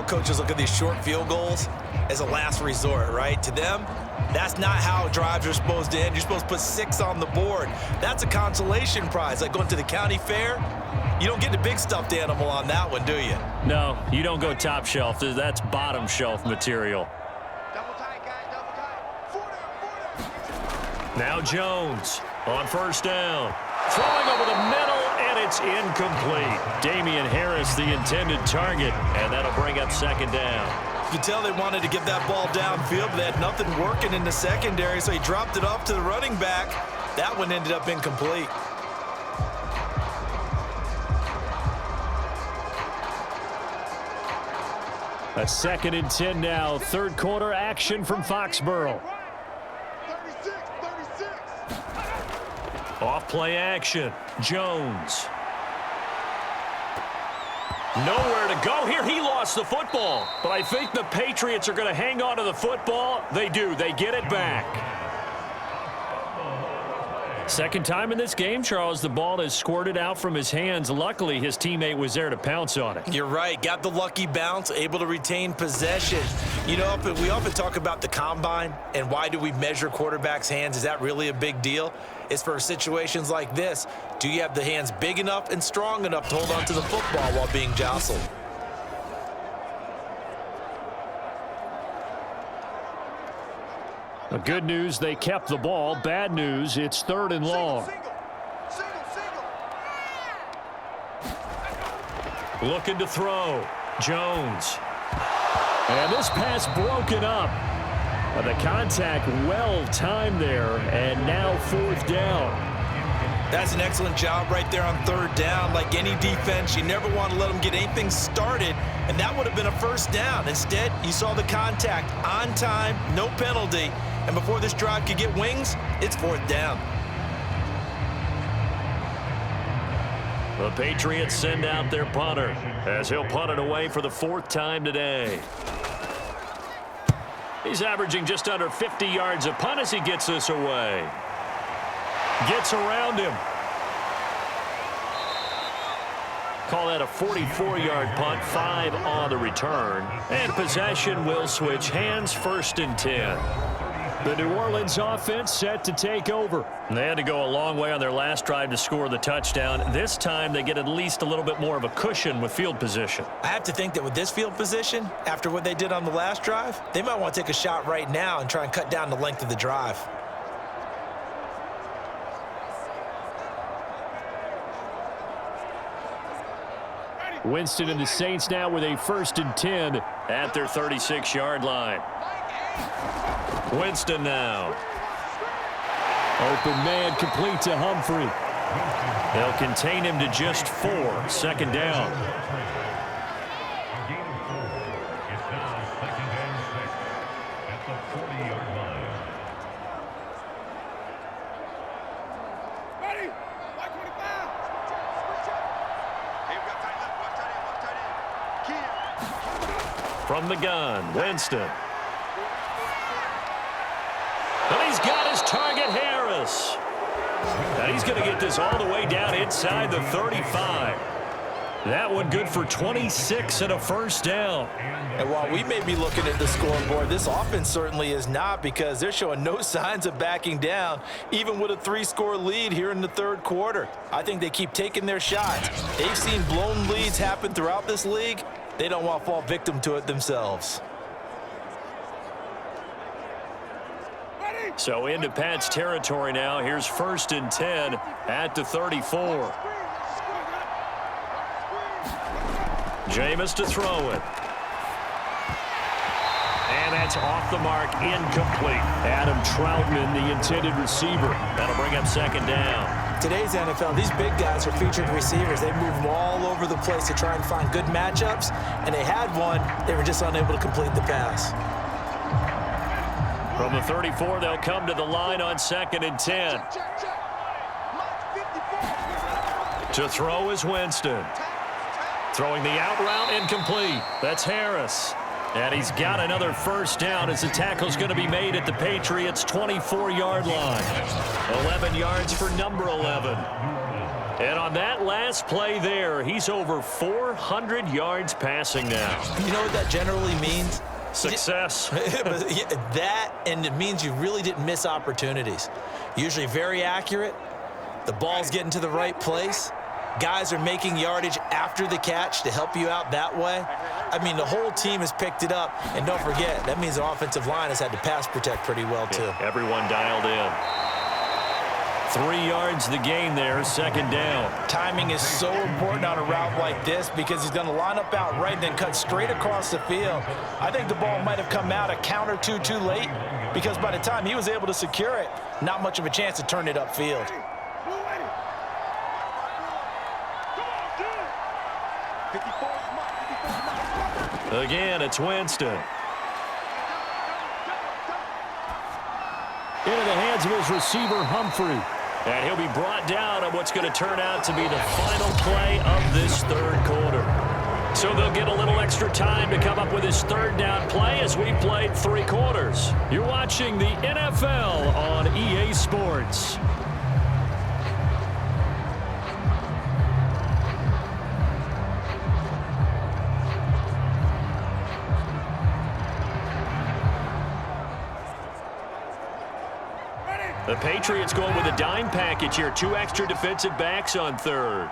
coaches look at these short field goals as a last resort, right? To them, that's not how drives are supposed to end. You're supposed to put 6 on the board. That's a consolation prize, like going to the county fair. You don't get the big stuffed animal on that one, do you? No, you don't go top shelf. That's bottom shelf material. Double tight, guys, double tight. 4 down. Now Jones on first down. Throwing over the middle, and it's incomplete. Damian Harris, the intended target, and that'll bring up second down. You can tell they wanted to get that ball downfield, but they had nothing working in the secondary, so he dropped it off to the running back. That one ended up incomplete. A 2nd and 10 now. Third quarter action from Foxborough. 36. Off play action. Jones. Nowhere to go here. He lost the football. But I think the Patriots are going to hang on to the football. They do. They get it back. Second time in this game, Charles, the ball has squirted out from his hands. Luckily, his teammate was there to pounce on it. You're right. Got the lucky bounce, able to retain possession. We often talk about the combine and why do we measure quarterbacks' hands. Is that really a big deal? It's for situations like this. Do you have the hands big enough and strong enough to hold on to the football while being jostled? The good news, they kept the ball. Bad news, it's 3rd and long. Single. Looking to throw. Jones. And this pass broken up. The contact well timed there, and now 4th down. That's an excellent job right there on 3rd down. Like any defense, you never want to let them get anything started, and that would have been a 1st down. Instead, you saw the contact on time, no penalty, and before this drive could get wings, it's 4th down. The Patriots send out their punter as he'll punt it away for the 4th time today. He's averaging just under 50 yards a punt as he gets this away. Gets around him. Call that a 44-yard punt, 5 on the return. And possession will switch hands, 1st and 10. The New Orleans offense set to take over. They had to go a long way on their last drive to score the touchdown. This time they get at least a little bit more of a cushion with field position. I have to think that with this field position, after what they did on the last drive, they might want to take a shot right now and try and cut down the length of the drive. Winston and the Saints now with a 1st and 10 at their 36-yard line. Winston now. Open man complete to Humphrey. They'll contain him to just 4. 2nd down. A gain of 4. It's now 2nd and 6 at the 40-yard line. Ready? 525. Hey, we got tight left, watch tight end. Kid. From the gun, Winston. And he's going to get this all the way down inside the 35. That one good for 26 and a first down. And while we may be looking at the scoreboard, this offense certainly is not, because they're showing no signs of backing down, even with a 3-score lead here in the third quarter. I think they keep taking their shots. They've seen blown leads happen throughout this league. They don't want to fall victim to it themselves. So into Pat's territory now. Here's 1st and 10 at the 34. Jameis to throw it. And that's off the mark, incomplete. Adam Troutman, the intended receiver. That'll bring up 2nd down. Today's NFL, these big guys are featured receivers. They move them all over the place to try and find good matchups, and they had one. They were just unable to complete the pass. From the 34, they'll come to the line on 2nd and 10. To throw is Winston. Throwing the out route, incomplete. That's Harris. And he's got another first down as the tackle's going to be made at the Patriots' 24-yard line. 11 yards for number 11. And on that last play there, he's over 400 yards passing now. You know what that generally means? Success. That, and it means you really didn't miss opportunities. Usually very accurate. The ball's getting to the right place. Guys are making yardage after the catch to help you out that way. I mean, the whole team has picked it up. And don't forget, that means the offensive line has had to pass protect pretty well, too. Yeah, everyone dialed in. 3 yards the gain there, 2nd down. Timing is so important on a route like this, because he's going to line up out right and then cut straight across the field. I think the ball might have come out a count or two too late, because by the time he was able to secure it, not much of a chance to turn it upfield. Again, it's Winston. Into the hands of his receiver, Humphrey. And he'll be brought down on what's going to turn out to be the final play of this third quarter. So they'll get a little extra time to come up with his 3rd down play as we played 3 quarters. You're watching the NFL on EA Sports. The Patriots going with a dime package here. 2 extra defensive backs on 3rd.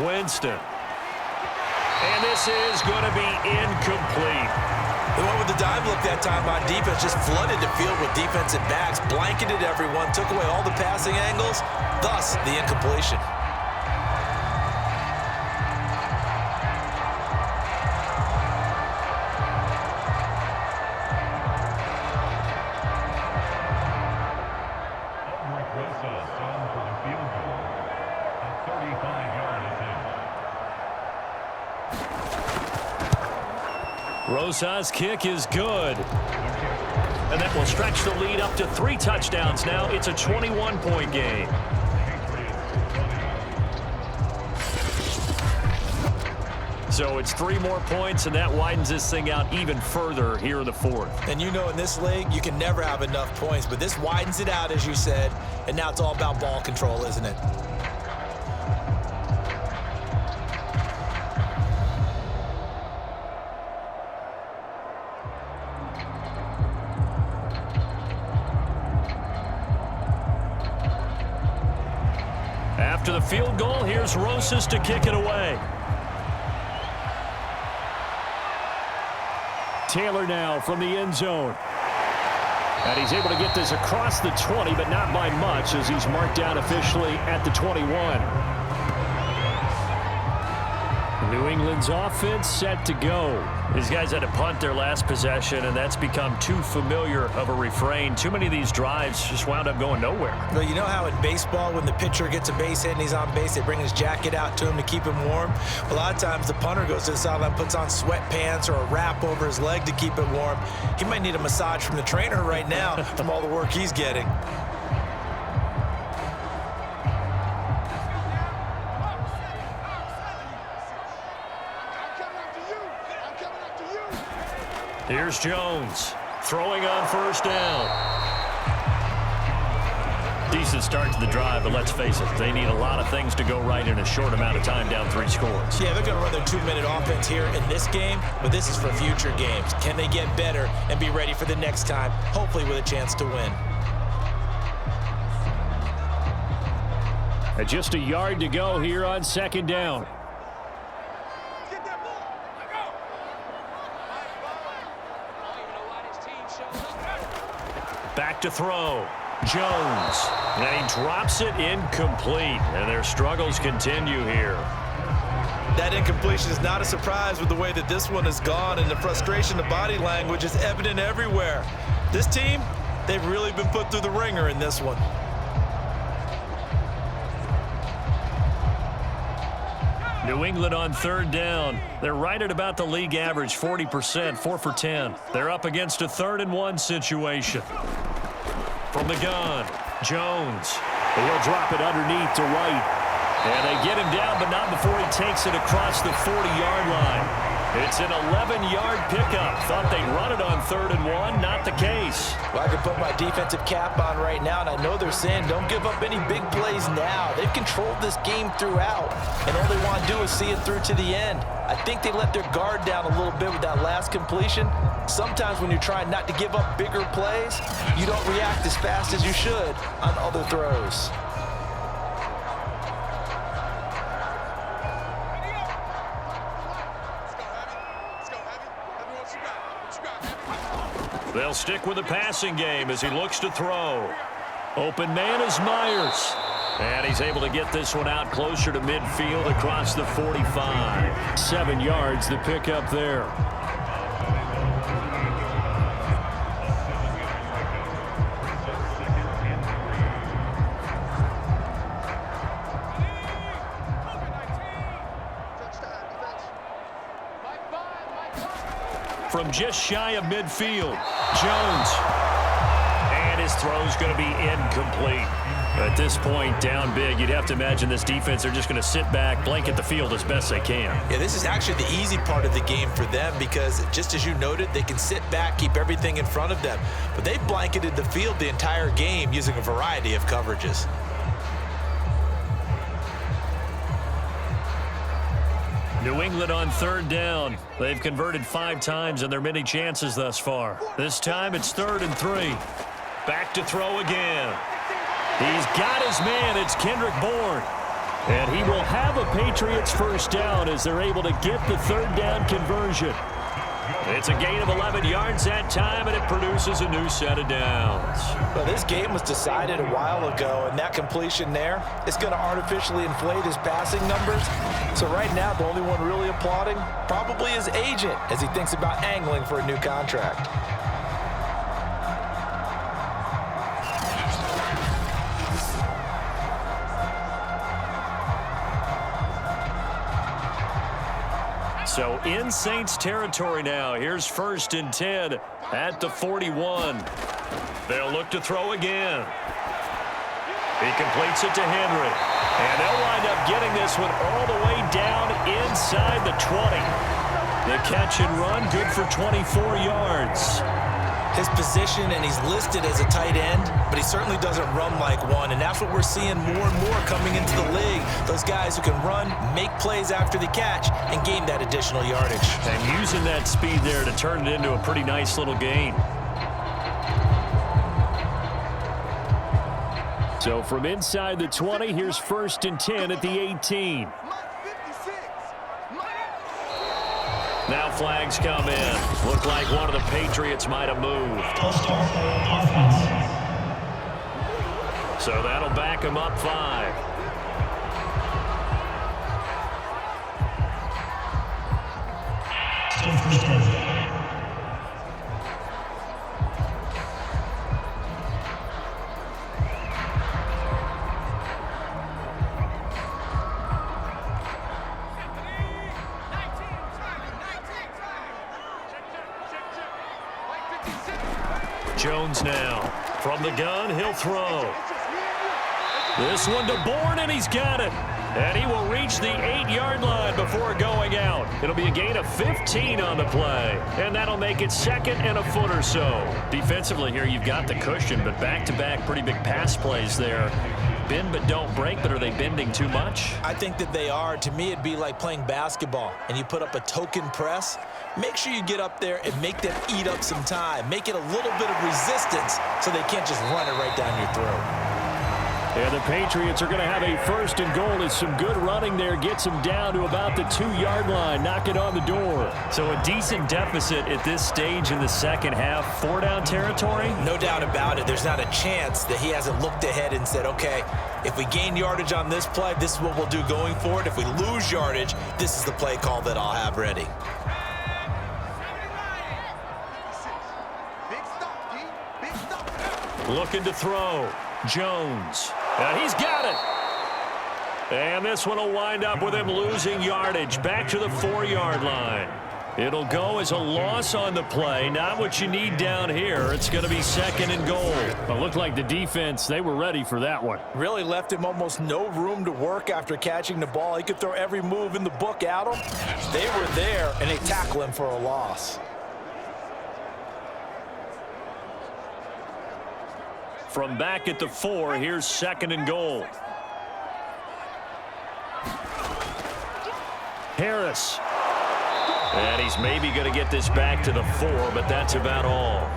Winston. And this is going to be incomplete. They went with the dime look that time on defense, just flooded the field with defensive backs, blanketed everyone, took away all the passing angles, thus the incompletion. Rosas' kick is good. And that will stretch the lead up to 3 touchdowns now. It's a 21-point game. So it's 3 more points, and that widens this thing out even further here in the 4th. And you know, in this league, you can never have enough points, but this widens it out, as you said, and now it's all about ball control, isn't it? After the field goal, here's Rosas to kick it away. Taylor now from the end zone. And he's able to get this across the 20, but not by much, as he's marked down officially at the 21. New England's offense set to go. These guys had to punt their last possession, and that's become too familiar of a refrain. Too many of these drives just wound up going nowhere. Well, you know how in baseball, when the pitcher gets a base hit and he's on base, they bring his jacket out to him to keep him warm? A lot of times the punter goes to the sideline, puts on sweatpants or a wrap over his leg to keep it warm. He might need a massage from the trainer right now from all the work he's getting. Here's Jones throwing on 1st down. Decent start to the drive, but let's face it, they need a lot of things to go right in a short amount of time down 3 scores. Yeah, they're going to run their 2-minute offense here in this game, but this is for future games. Can they get better and be ready for the next time, hopefully with a chance to win? And just a yard to go here on 2nd down. Back to throw. Jones. And he drops it incomplete. And their struggles continue here. That incompletion is not a surprise with the way that this one has gone, and the frustration, the body language is evident everywhere. This team, they've really been put through the ringer in this one. New England on 3rd down. They're right at about the league average, 40%, 4 for 10. They're up against a 3rd and 1 situation. From the gun, Jones. He'll drop it underneath to White. And they get him down, but not before he takes it across the 40-yard line. It's an 11-yard pickup. Thought they'd run it on 3rd and 1. Not the case. Well, I can put my defensive cap on right now, and I know they're saying don't give up any big plays now. They've controlled this game throughout, and all they want to do is see it through to the end. I think they let their guard down a little bit with that last completion. Sometimes when you're trying not to give up bigger plays, you don't react as fast as you should on other throws. They'll stick with the passing game as he looks to throw. Open man is Myers. And he's able to get this one out closer to midfield across the 45. 7 yards the pickup there. From just shy of midfield, Jones. And his throw's going to be incomplete. At this point, down big, you'd have to imagine this defense are just going to sit back, blanket the field as best they can. Yeah, this is actually the easy part of the game for them because, just as you noted, they can sit back, keep everything in front of them. But they've blanketed the field the entire game using a variety of coverages. New England on 3rd down. They've converted 5 times in their many chances thus far. This time it's 3rd and 3. Back to throw again. He's got his man. It's Kendrick Bourne. And he will have a Patriots first down as they're able to get the 3rd down conversion. It's a gain of 11 yards that time, and it produces a new set of downs. Well, this game was decided a while ago, and that completion there is going to artificially inflate his passing numbers. So right now, the only one really applauding probably his agent as he thinks about angling for a new contract. So in Saints territory now. Here's 1st and 10 at the 41. They'll look to throw again. He completes it to Henry. And they'll wind up getting this one all the way down inside the 20. The catch and run, good for 24 yards. His position, and he's listed as a tight end, but he certainly doesn't run like one, and that's what we're seeing more and more coming into the league. Those guys who can run, make plays after the catch, and gain that additional yardage. And using that speed there to turn it into a pretty nice little gain. So from inside the 20, here's 1st and 10 at the 18. Now flags come in. Looked like one of the Patriots might have moved. So that'll back him up 5. Jones now. From the gun, he'll throw. This one to Bourne, and he's got it. And he will reach the 8-yard line before going out. It'll be a gain of 15 on the play, and that'll make it second and a foot or so. Defensively here, you've got the cushion, but back-to-back pretty big pass plays there. Bend but don't break, but are they bending too much? I think that they are. To me, it'd be like playing basketball, and you put up a token press. Make sure you get up there and make them eat up some time. Make it a little bit of resistance so they can't just run it right down your throat. And the Patriots are going to have a first and goal as some good running there gets them down to about the 2-yard line. Knock it on the door. So a decent deficit at this stage in the second half. 4-down territory? No doubt about it. There's not a chance that he hasn't looked ahead and said, okay, if we gain yardage on this play, this is what we'll do going forward. If we lose yardage, this is the play call that I'll have ready. Looking to throw. Jones. And he's got it. And this one will wind up with him losing yardage back to the 4-yard line. It'll go as a loss on the play. Not what you need down here. It's going to be second and goal. It looked like the defense, they were ready for that one. Really left him almost no room to work after catching the ball. He could throw every move in the book at him. They were there, and they tackle him for a loss. From back at the 4, here's second and goal. Harris. And he's maybe going to get this back to the 4, but that's about all.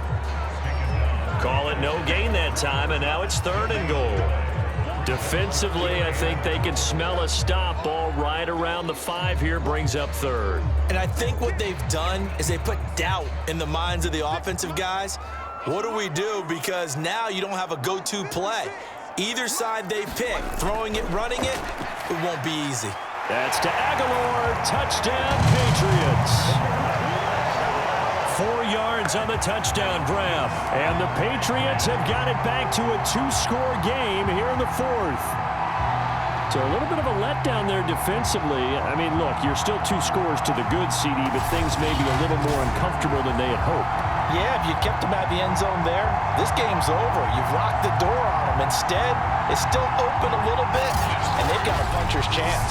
Call it no gain that time, and now it's third and goal. Defensively, I think they can smell a stop. Ball right around the 5 here, brings up third. And I think what they've done is they put doubt in the minds of the offensive guys. What do we do? Because now you don't have a go-to play. Either side they pick, throwing it, running it, it won't be easy. That's to Aguilar. Touchdown, Patriots. 4 yards on the touchdown grab. And the Patriots have got it back to a 2-score game here in the 4th. So a little bit of a letdown there defensively. I mean, look, you're still 2 scores to the good, CD, but things may be a little more uncomfortable than they had hoped. Yeah, if you kept them at the end zone there, this game's over. You've locked the door on them. Instead, it's still open a little bit, and they've got a puncher's chance.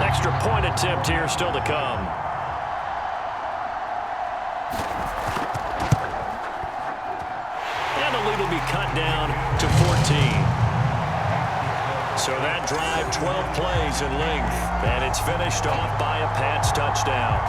Extra point attempt here still to come. And the lead will be cut down to 14. So that drive, 12 plays in length, and it's finished off by a Pats touchdown.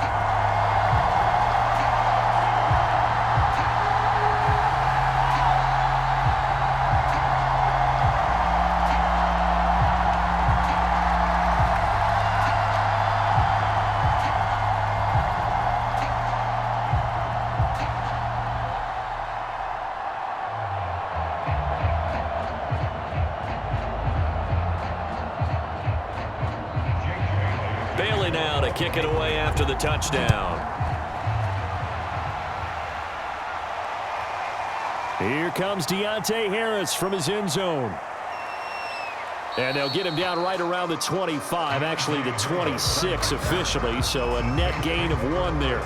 Now to kick it away after the touchdown. Here comes Deontay Harris from his end zone. And they'll get him down right around the 25, actually the 26 officially, so a net gain of 1 there.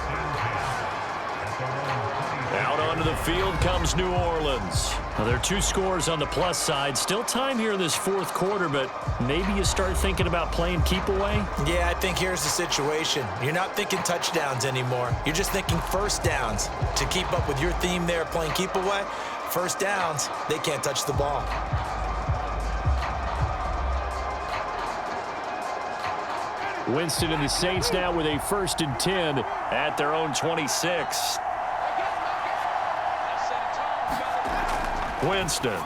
Out onto the field comes New Orleans. Now, there are 2 scores on the plus side. Still time here in this 4th quarter, but maybe you start thinking about playing keep away? Yeah, I think here's the situation. You're not thinking touchdowns anymore. You're just thinking first downs. To keep up with your theme there, playing keep away, first downs, they can't touch the ball. Winston and the Saints now with a 1st and 10 at their own 26. Winston.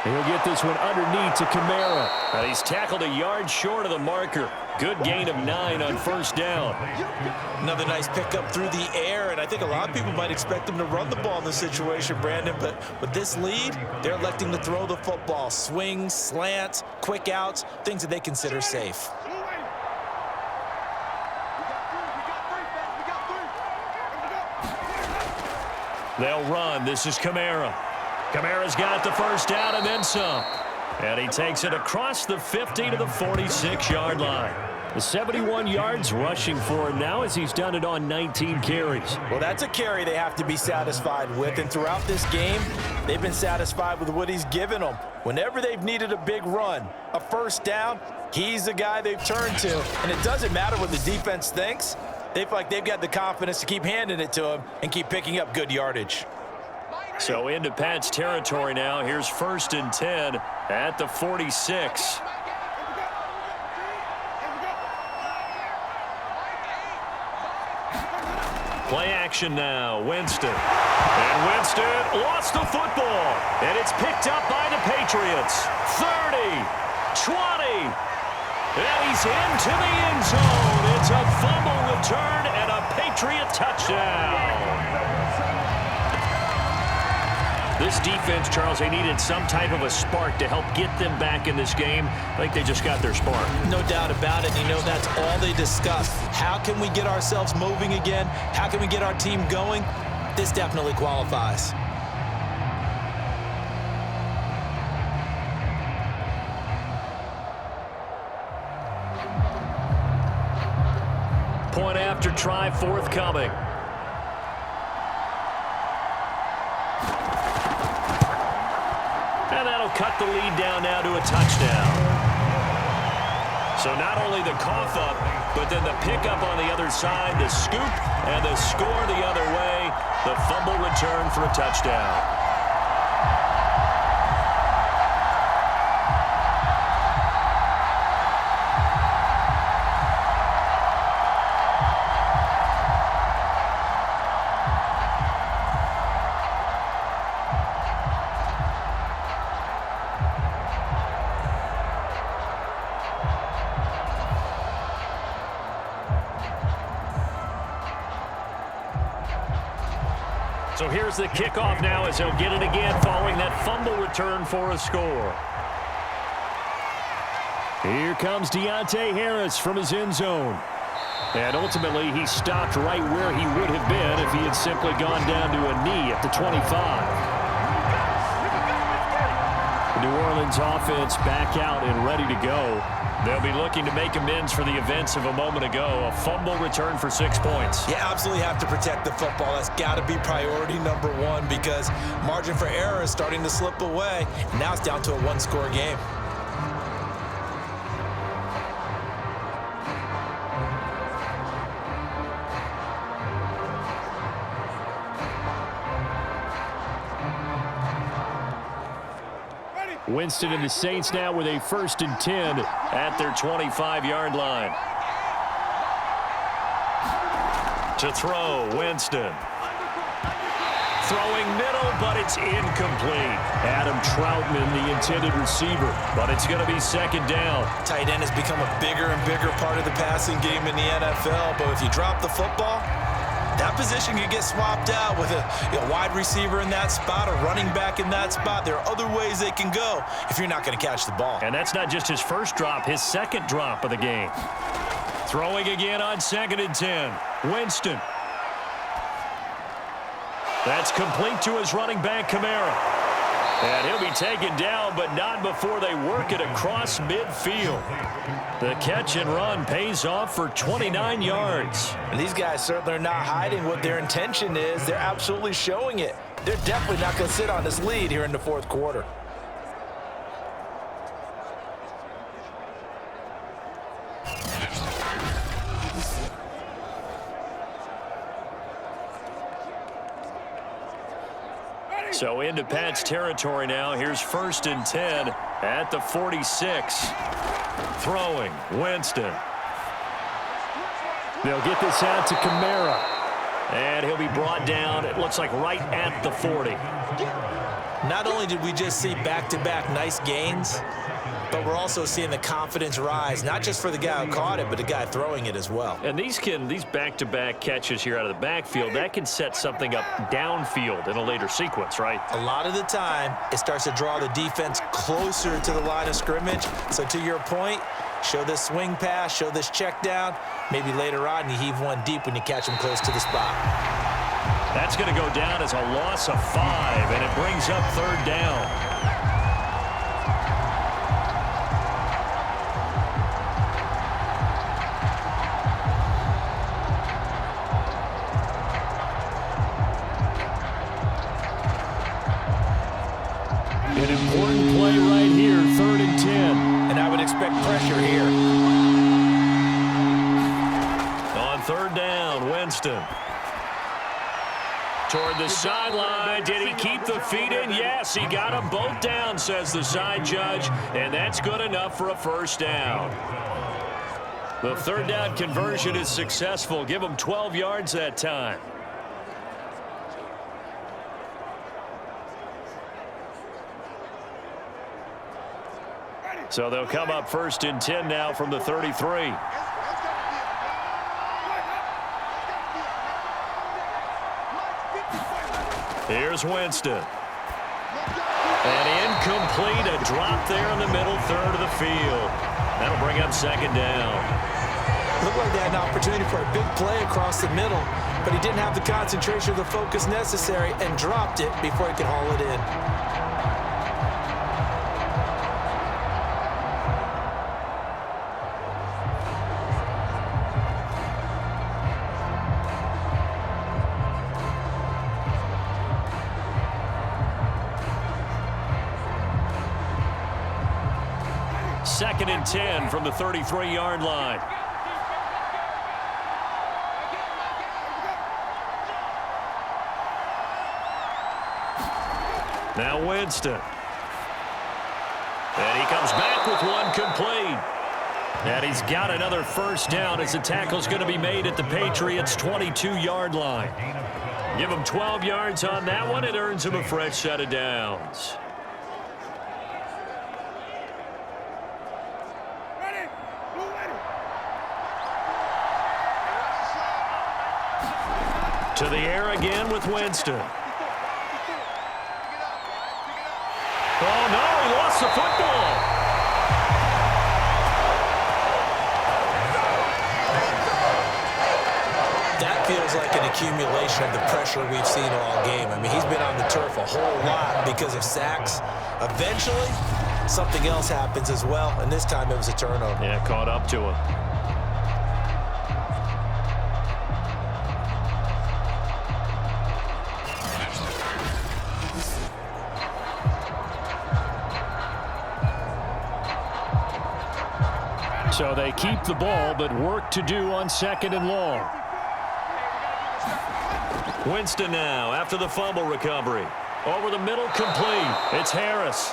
He'll get this one underneath to Kamara. And he's tackled a yard short of the marker. Good gain of 9 on first down. Another nice pickup through the air, and I think a lot of people might expect them to run the ball in this situation, Brandon, but with this lead, they're electing to throw the football. Swings, slants, quick outs, things that they consider safe. They'll run. This is Kamara. Kamara's got the first down and then some. And he takes it across the 50 to the 46-yard line. The 71 yards rushing for him now as he's done it on 19 carries. Well, that's a carry they have to be satisfied with, and throughout this game, they've been satisfied with what he's given them. Whenever they've needed a big run, a first down, he's the guy they've turned to, and it doesn't matter what the defense thinks. They feel like they've got the confidence to keep handing it to him and keep picking up good yardage. So into Pat's territory now. Here's 1st and 10 at the 46. Play action now. Winston. And Winston lost the football. And it's picked up by the Patriots. 30, 20. And he's into the end zone. It's a fumble return and a Patriot touchdown. This defense, Charles, they needed some type of a spark to help get them back in this game. I think they just got their spark. No doubt about it. You know, that's all they discussed. How can we get ourselves moving again? How can we get our team going? This definitely qualifies. Point after try forthcoming. And that'll cut the lead down now to a touchdown. So not only the cough up, but then the pickup on the other side, the scoop, and the score the other way. The fumble return for a touchdown. So here's the kickoff now as he'll get it again following that fumble return for a score. Here comes Deontay Harris from his end zone. And ultimately, he stopped right where he would have been if he had simply gone down to a knee at the 25. The New Orleans offense back out and ready to go. They'll be looking to make amends for the events of a moment ago. A fumble return for 6 points. You absolutely have to protect the football. That's got to be priority number one because margin for error is starting to slip away. Now it's down to a one-score game. Winston and the Saints now with a 1st and 10 at their 25-yard line. To throw, Winston. Throwing middle, but it's incomplete. Adam Troutman, the intended receiver, but it's going to be 2nd down. Tight end has become a bigger and bigger part of the passing game in the NFL, but if you drop the football, that position could get swapped out with a wide receiver in that spot, a running back in that spot. There are other ways they can go if you're not going to catch the ball. And that's not just his first drop, his 2nd drop of the game. Throwing again on 2nd and 10. Winston. That's complete to his running back, Kamara. And he'll be taken down, but not before they work it across midfield. The catch and run pays off for 29 yards. And these guys certainly are not hiding what their intention is. They're absolutely showing it. They're definitely not going to sit on this lead here in the 4th quarter. So into Pat's territory now. Here's 1st and 10 at the 46. Throwing, Winston. They'll get this out to Kamara. And he'll be brought down, it looks like right at the 40. Not only did we just see back-to-back nice gains, but we're also seeing the confidence rise, not just for the guy who caught it, but the guy throwing it as well. And these back-to-back catches here out of the backfield, that can set something up downfield in a later sequence, right? A lot of the time, it starts to draw the defense closer to the line of scrimmage. So to your point, show this swing pass, show this check down. Maybe later on you heave one deep when you catch them close to the spot. That's going to go down as a loss of 5, and it brings up 3rd down. expect pressure here. On third down, Winston. Toward the sideline. Did he keep the feet in? Yes, he got them both down, says the side judge, and that's good enough for a first down. The third down conversion is successful. Give him 12 yards that time. So they'll come up first and 10 now from the 33. Here's Winston. And incomplete, a drop there in the middle third of the field. That'll bring up second down. Looked like they had an opportunity for a big play across the middle, but he didn't have the concentration or the focus necessary and dropped it before he could haul it in. Second and 10 from the 33-yard line. Now Winston. And he comes back with one complete. And he's got another first down as the tackle's going to be made at the Patriots' 22-yard line. Give him 12 yards on that one. It earns him a fresh set of downs. To the air again with Winston. Oh, no, he lost the football. That feels like an accumulation of the pressure we've seen all game. I mean, he's been on the turf a whole lot because of sacks. Eventually, something else happens as well, and this time it was a turnover. Yeah, caught up to him. So they keep the ball, but work to do on second and long. Winston now after the fumble recovery. Over the middle, complete. It's Harris.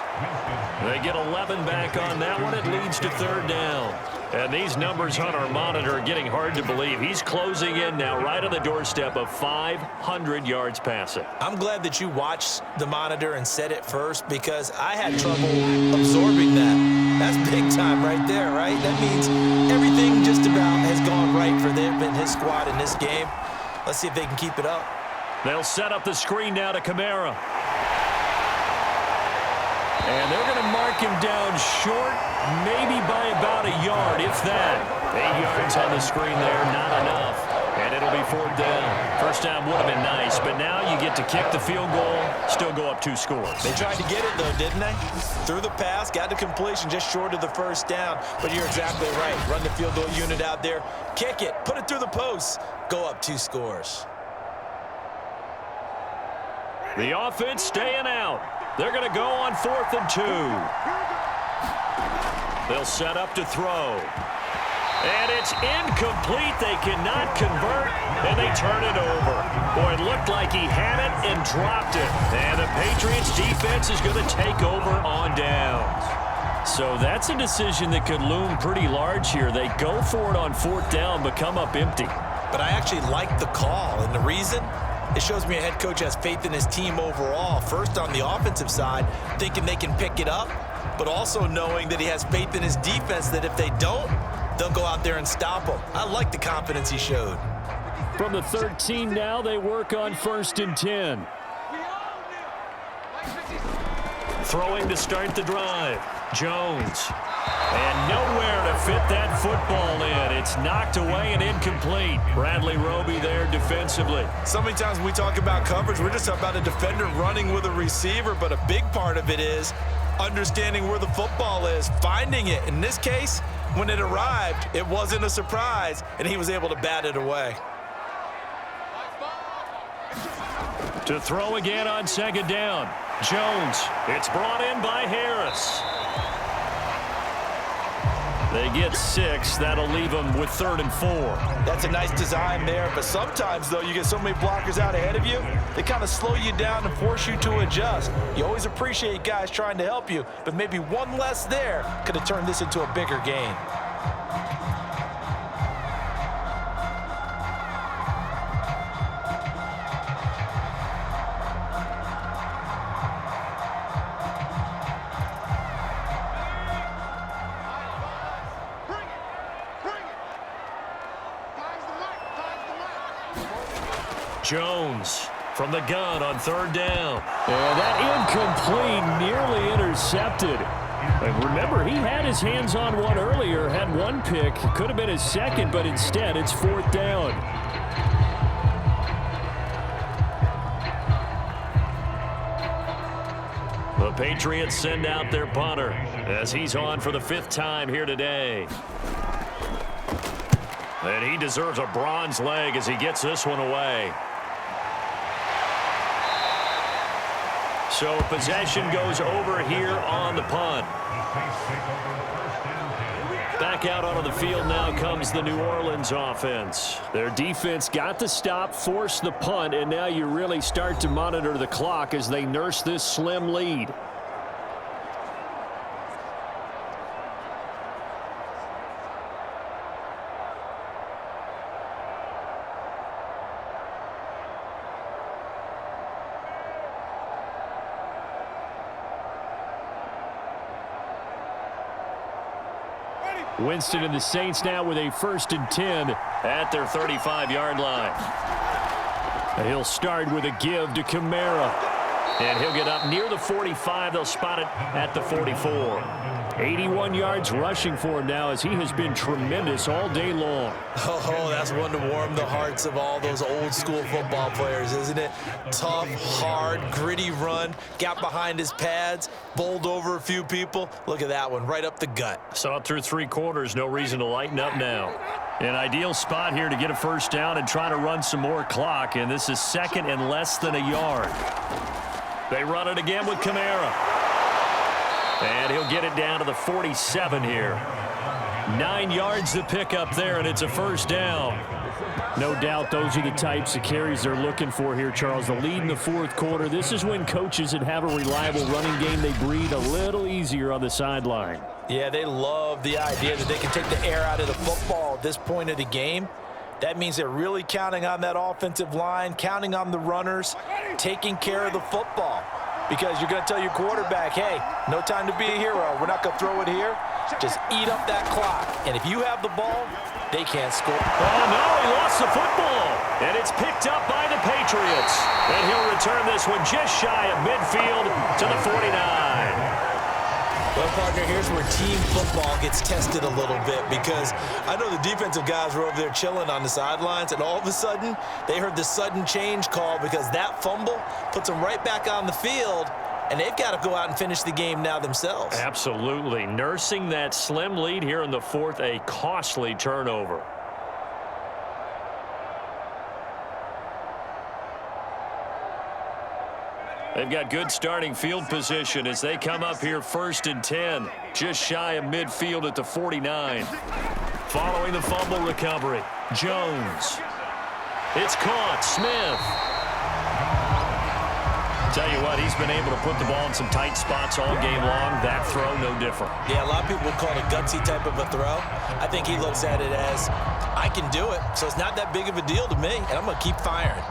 They get 11 back on that one. It leads to third down. And these numbers on our monitor are getting hard to believe. He's closing in now right on the doorstep of 500 yards passing. I'm glad that you watched the monitor and said it first because I had trouble absorbing that. That's big time right there, right? That means everything just about has gone right for them and his squad in this game. Let's see if they can keep it up. They'll set up the screen now to Kamara. And they're going to mark him down short, maybe by about a yard, if that. 8 yards on the screen there, not enough. And it'll be fourth down. First down would have been nice, but now you get to kick the field goal, still go up 2 scores. They tried to get it, though, didn't they? Threw the pass, got the completion just short of the first down. But you're exactly right. Run the field goal unit out there. Kick it. Put it through the post. Go up 2 scores. The offense staying out. They're going to go on 4th and 2. They'll set up to throw. And it's incomplete. They cannot convert, and they turn it over. Boy, it looked like he had it and dropped it. And the Patriots defense is going to take over on downs. So that's a decision that could loom pretty large here. They go for it on 4th down, but come up empty. But I actually like the call, and the reason? It shows me a head coach has faith in his team overall. First on the offensive side, thinking they can pick it up, but also knowing that he has faith in his defense that if they don't, they'll go out there and stop him. I like the confidence he showed. From the 13 now, they work on 1st and 10. Throwing to start the drive. Jones. And nowhere to fit that football in. It's knocked away and incomplete. Bradley Roby there defensively. So many times when we talk about coverage, we're just talking about a defender running with a receiver, but a big part of it is understanding where the football is, finding it. In this case, when it arrived, it wasn't a surprise, and he was able to bat it away. To throw again on 2nd down. Jones. It's brought in by Harris. They get 6. That'll leave them with 3rd and 4. That's a nice design there, but sometimes, though, you get so many blockers out ahead of you, they kind of slow you down and force you to adjust. You always appreciate guys trying to help you, but maybe one less there could have turned this into a bigger game. Jones from the gun on 3rd down. And that incomplete, nearly intercepted. And remember, he had his hands on one earlier, had one pick. Could have been his second, but instead it's 4th down. The Patriots send out their punter as he's on for the 5th time here today. And he deserves a bronze leg as he gets this one away. So possession goes over here on the punt. Back out onto the field now comes the New Orleans offense. Their defense got the stop, forced the punt, and now you really start to monitor the clock as they nurse this slim lead. Winston and the Saints now with a 1st and 10 at their 35-yard line. And he'll start with a give to Kamara. And he'll get up near the 45. They'll spot it at the 44. 81 yards rushing for him now as he has been tremendous all day long. Oh, that's one to warm the hearts of all those old-school football players, isn't it? Tough, hard, gritty run, got behind his pads, bowled over a few people. Look at that one, right up the gut. Saw it through 3 quarters, no reason to lighten up now. An ideal spot here to get a 1st down and try to run some more clock, and this is 2nd and less than a yard. They run it again with Kamara. And he'll get it down to the 47 here. 9 yards to pick up there, and it's a 1st down. No doubt those are the types of carries they're looking for here, Charles. The lead in the 4th quarter. This is when coaches that have a reliable running game, they breathe a little easier on the sideline. Yeah, they love the idea that they can take the air out of the football at this point of the game. That means they're really counting on that offensive line, counting on the runners, taking care of the football. Because you're going to tell your quarterback, hey, no time to be a hero. We're not going to throw it here. Just eat up that clock. And if you have the ball, they can't score. Oh, no, he lost the football. And it's picked up by the Patriots. And he'll return this one just shy of midfield to the 49. Well, partner, here's where team football gets tested a little bit because I know the defensive guys were over there chilling on the sidelines, and all of a sudden, they heard the sudden change call because that fumble puts them right back on the field, and they've got to go out and finish the game now themselves. Absolutely. Nursing that slim lead here in the 4th, a costly turnover. They've got good starting field position as they come up here 1st and 10, just shy of midfield at the 49. Following the fumble recovery, Jones. It's caught. Smith. Tell you what, he's been able to put the ball in some tight spots all game long. That throw, no different. Yeah, a lot of people would call it a gutsy type of a throw. I think he looks at it as, I can do it, so it's not that big of a deal to me, and I'm going to keep firing.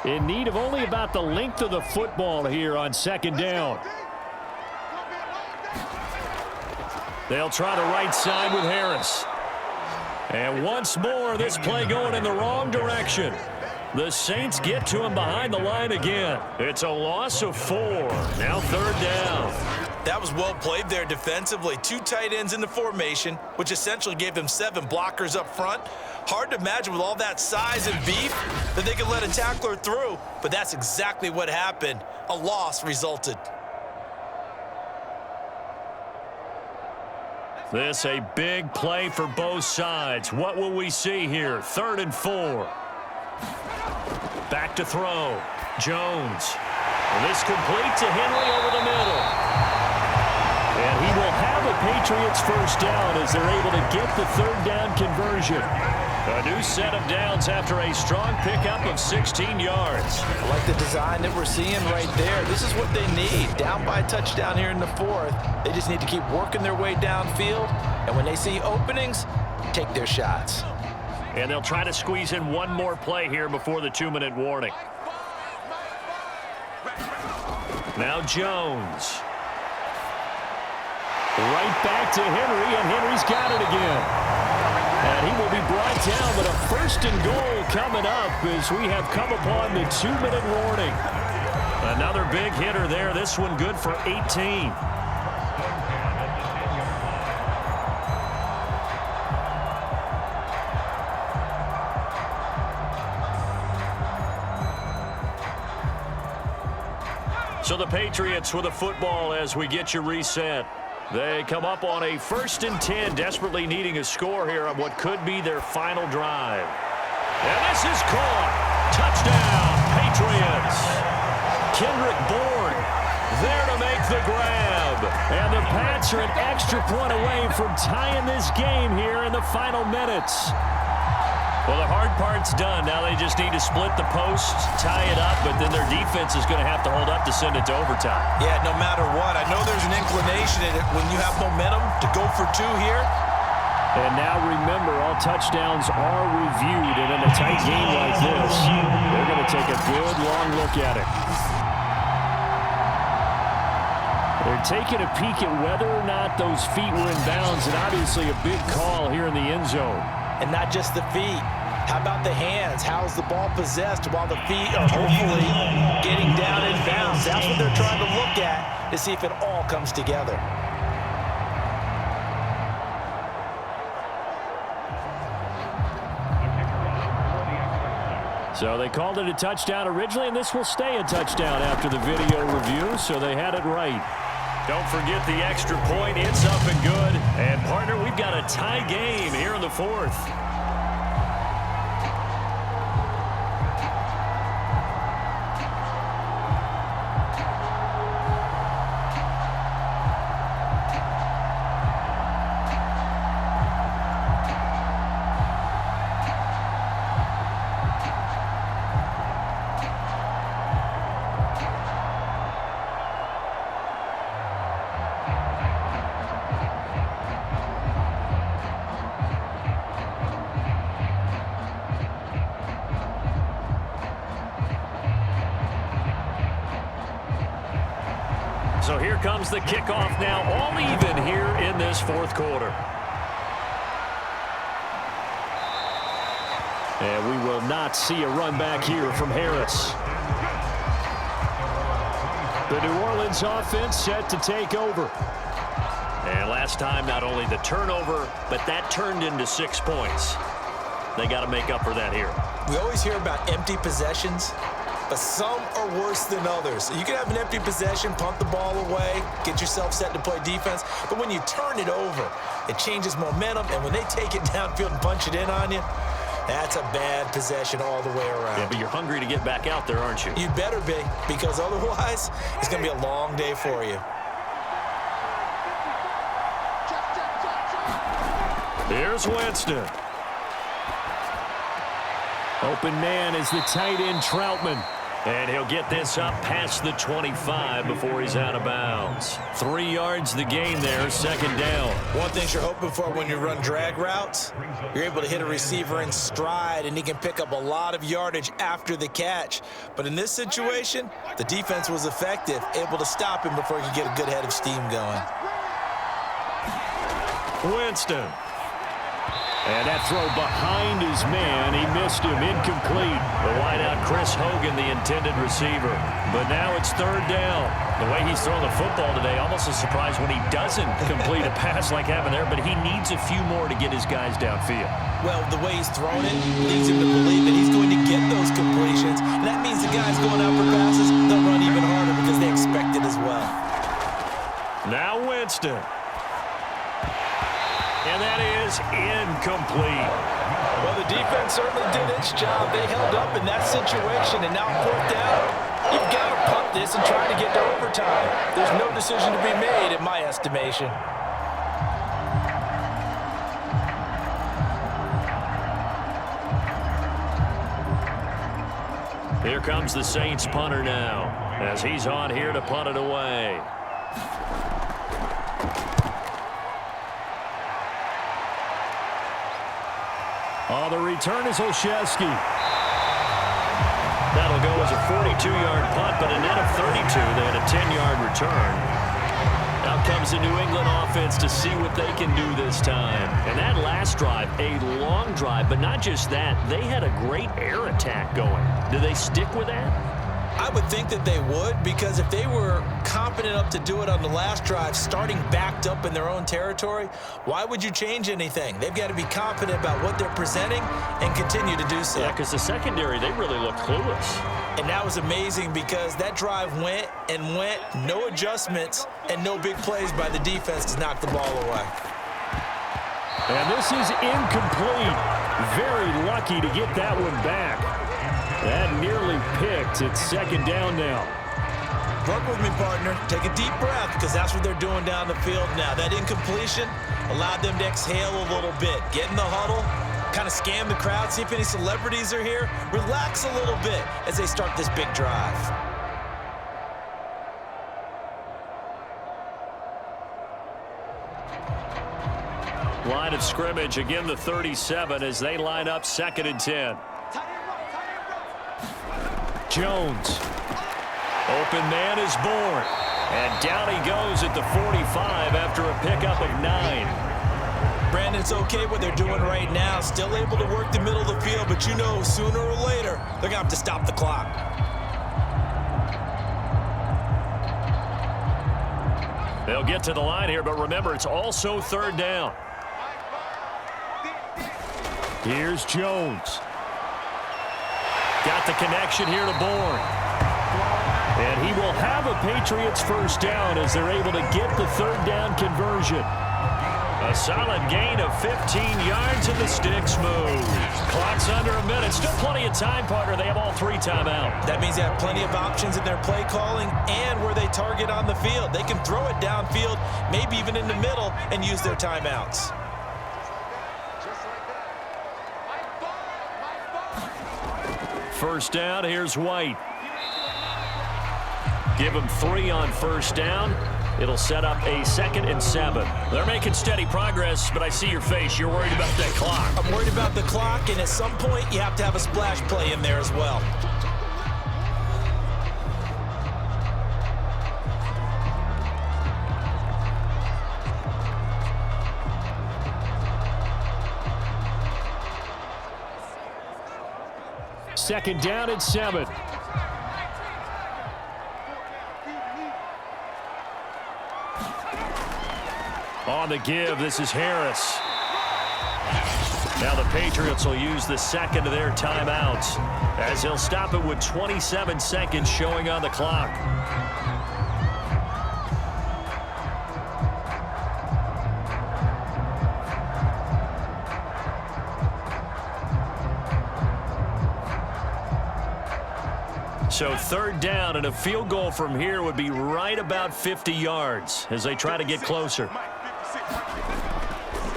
In need of only about the length of the football here on 2nd down. They'll try the right side with Harris. And once more, this play going in the wrong direction. The Saints get to him behind the line again. It's a loss of 4. Now 3rd down. That was well played there defensively. 2 tight ends in the formation, which essentially gave them 7 blockers up front. Hard to imagine with all that size and beef that they could let a tackler through, but that's exactly what happened. A loss resulted. This a big play for both sides. What will we see here? 3rd and 4. Back to throw. Jones. This complete to Henry over the middle. And he will have a Patriots first down as they're able to get the third down conversion. A new set of downs after a strong pickup of 16 yards. I like the design that we're seeing right there. This is what they need. Down by a touchdown here in the fourth. They just need to keep working their way downfield. And when they see openings, take their shots. And they'll try to squeeze in one more play here before the 2-minute warning. Now Jones. Right back to Henry, and Henry's got it again. And he will be brought down, but a first and goal coming up as we have come upon the 2-minute warning. Another big hitter there. This one good for 18. So the Patriots with a football as we get you reset. They come up on a 1st and 10, desperately needing a score here on what could be their final drive. And this is caught. Touchdown, Patriots. Kendrick Bourne there to make the grab. And the Pats are an extra point away from tying this game here in the final minutes. Well, the hard part's done. Now they just need to split the post, tie it up, but then their defense is going to have to hold up to send it to overtime. Yeah, no matter what. I know there's an inclination in it when you have momentum to go for 2 here. And now remember, all touchdowns are reviewed, and in a tight game like this, they're going to take a good long look at it. They're taking a peek at whether or not those feet were in bounds, and obviously a big call here in the end zone. And not just the feet. How about the hands? How's the ball possessed while the feet are hopefully getting down in bounds? That's what they're trying to look at to see if it all comes together. So they called it a touchdown originally, and this will stay a touchdown after the video review, so they had it right. Don't forget the extra point. It's up and good. And, partner, we've got a tie game here in the fourth. So here comes the kickoff now, all even here in this fourth quarter. And we will not see a run back here from Harris. The New Orleans offense set to take over. And last time, not only the turnover, but that turned into 6 points. They got to make up for that here. We always hear about empty possessions, but some are worse than others. You can have an empty possession, punt the ball away, get yourself set to play defense, but when you turn it over, it changes momentum, and when they take it downfield and punch it in on you, that's a bad possession all the way around. Yeah, but you're hungry to get back out there, aren't you? You better be, because otherwise, it's going to be a long day for you. Here's Winston. Open man is the tight end Troutman. And he'll get this up past the 25 before he's out of bounds. 3 yards the gain there, second down. One thing you're hoping for when you run drag routes, you're able to hit a receiver in stride, and he can pick up a lot of yardage after the catch. But in this situation, the defense was effective, able to stop him before he could get a good head of steam going. Winston. And that throw behind his man, he missed him, incomplete. The wideout, Chris Hogan, the intended receiver. But now it's third down. The way he's throwing the football today, almost a surprise when he doesn't complete a pass like happened there, but he needs a few more to get his guys downfield. Well, the way he's throwing it leads him to believe that he's going to get those completions. And that means the guys going out for passes, they'll run even harder because they expect it as well. Now Winston. And that is incomplete. Well, the defense certainly did its job. They held up in that situation, and now fourth down, you've got to punt this and try to get to overtime. There's no decision to be made, in my estimation. Here comes the Saints punter now, as he's on here to punt it away. The return is Olszewski. That'll go as a 42-yard punt, but a net of 32. They had a 10-yard return. Out comes the New England offense to see what they can do this time. And that last drive, a long drive, but not just that. They had a great air attack going. Do they stick with that? I would think that they would, because if they were confident enough to do it on the last drive, starting backed up in their own territory, why would you change anything? They've got to be confident about what they're presenting and continue to do so. Yeah, because the secondary, they really looked clueless. And that was amazing because that drive went and went, no adjustments, and no big plays by the defense to knock the ball away. And this is incomplete. Very lucky to get that one back. That nearly picked. It's second down now. Work with me, partner. Take a deep breath, because that's what they're doing down the field now. That incompletion allowed them to exhale a little bit. Get in the huddle, kind of scan the crowd, see if any celebrities are here. Relax a little bit as they start this big drive. Line of scrimmage, again the 37 as they line up 2nd and 10. Jones. Open man is born. And down he goes at the 45 after a pickup of 9. Brandon, it's okay what they're doing right now. Still able to work the middle of the field, but you know sooner or later they're going to have to stop the clock. They'll get to the line here, but remember, it's also 3rd down. Here's Jones. Got the connection here to Bourne. And he will have a Patriots first down as they're able to get the 3rd down conversion. A solid gain of 15 yards and the sticks move. Clock's under a minute. Still plenty of time, partner. They have all 3 timeouts. That means they have plenty of options in their play calling and where they target on the field. They can throw it downfield, maybe even in the middle, and use their timeouts. First down, here's White. Give him 3 on first down. It'll set up a 2nd and 7. They're making steady progress, but I see your face. You're worried about that clock. I'm worried about the clock, and at some point, you have to have a splash play in there as well. Second down and 7. On the give, this is Harris. Now the Patriots will use the 2nd of their timeouts as he'll stop it with 27 seconds showing on the clock. So 3rd down, and a field goal from here would be right about 50 yards as they try to get closer.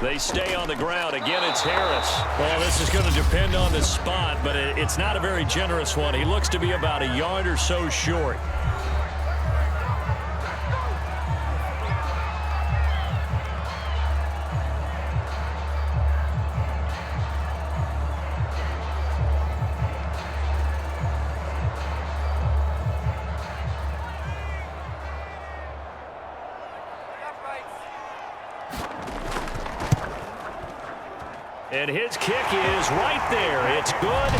They stay on the ground. Again, it's Harris. Well, this is going to depend on the spot, but it's not a very generous one. He looks to be about a yard or so short. And his kick is right there. It's good.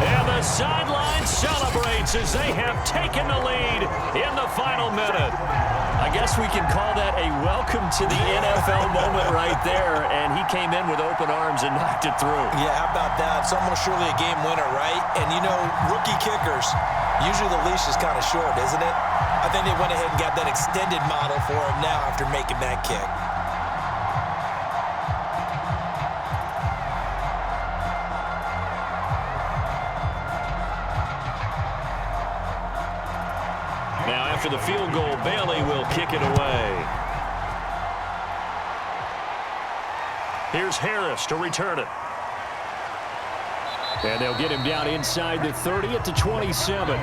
And the sideline celebrates as they have taken the lead in the final minute. I guess we can call that a welcome to the NFL moment right there. And he came in with open arms and knocked it through. Yeah, how about that? It's almost surely a game winner, right? And, you know, rookie kickers, usually the leash is kind of short, isn't it? I think they went ahead and got that extended model for him now after making that kick. After the field goal, Bailey will kick it away. Here's Harris to return it. And they'll get him down inside the 30 at the 27.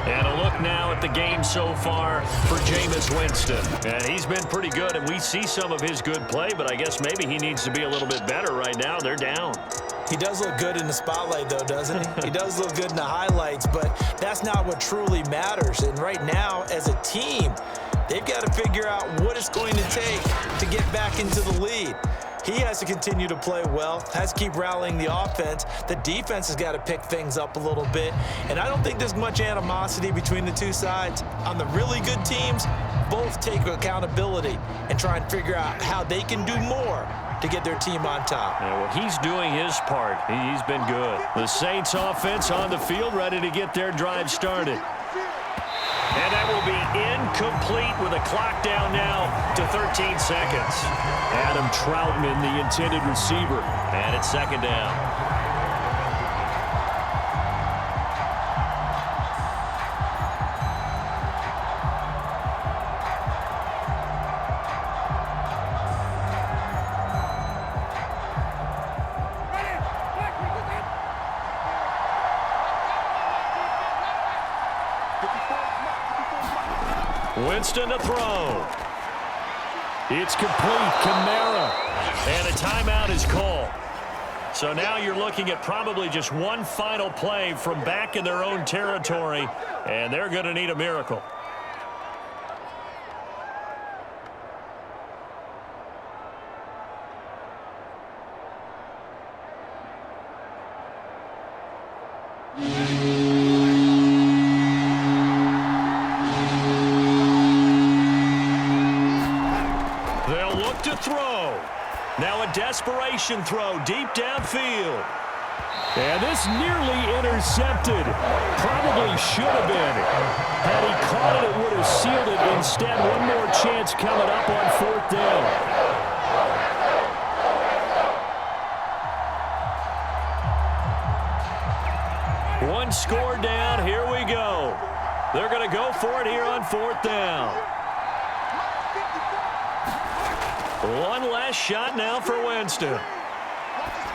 And a look now at the game so far for Jameis Winston. And he's been pretty good, and we see some of his good play, but I guess maybe he needs to be a little bit better right now. They're down. He does look good in the spotlight, though, doesn't he? He does look good in the highlights, but that's not what truly matters. And right now, as a team, they've got to figure out what it's going to take to get back into the lead. He has to continue to play well, has to keep rallying the offense. The defense has got to pick things up a little bit. And I don't think there's much animosity between the two sides. On the really good teams, both take accountability and try and figure out how they can do more to get their team on top. Yeah, well, he's doing his part. He's been good. The Saints offense on the field, ready to get their drive started. And that will be incomplete with a clock down now to 13 seconds. Adam Troutman, the intended receiver. And it's second down. Winston to throw. It's complete. Kamara. And a timeout is called. So now you're looking at probably just one final play from back in their own territory, and they're going to need a miracle. To throw. Now a desperation throw deep downfield. And this nearly intercepted. Probably should have been. Had he caught it, it would have sealed it. Instead, one more chance coming up on fourth down. One score down. Here we go. They're going to go for it here on fourth down. One last shot now for Winston.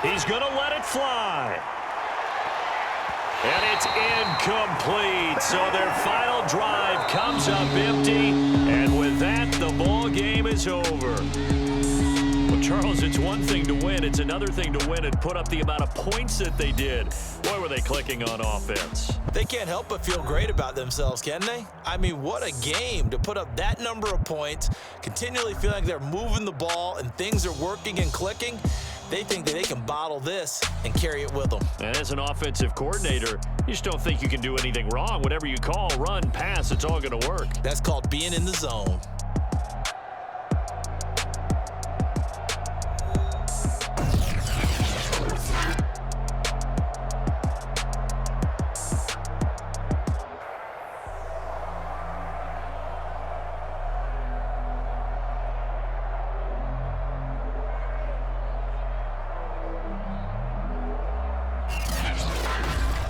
He's going to let it fly. And it's incomplete. So their final drive comes up empty. And with that, the ball game is over. Well, Charles, it's one thing to win. It's another thing to win and put up the amount of points that they did. Boy, were they clicking on offense. They can't help but feel great about themselves, can they? I mean, what a game to put up that number of points, continually feeling like they're moving the ball and things are working and clicking. They think that they can bottle this and carry it with them. And as an offensive coordinator, you just don't think you can do anything wrong. Whatever you call, run, pass, it's all going to work. That's called being in the zone.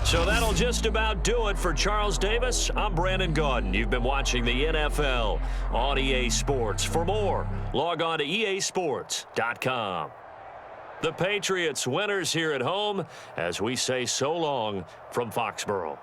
So that'll just about do it for Charles Davis. I'm Brandon Gaudin. You've been watching the NFL on EA Sports. For more, log on to easports.com. The Patriots winners here at home as we say so long from Foxborough.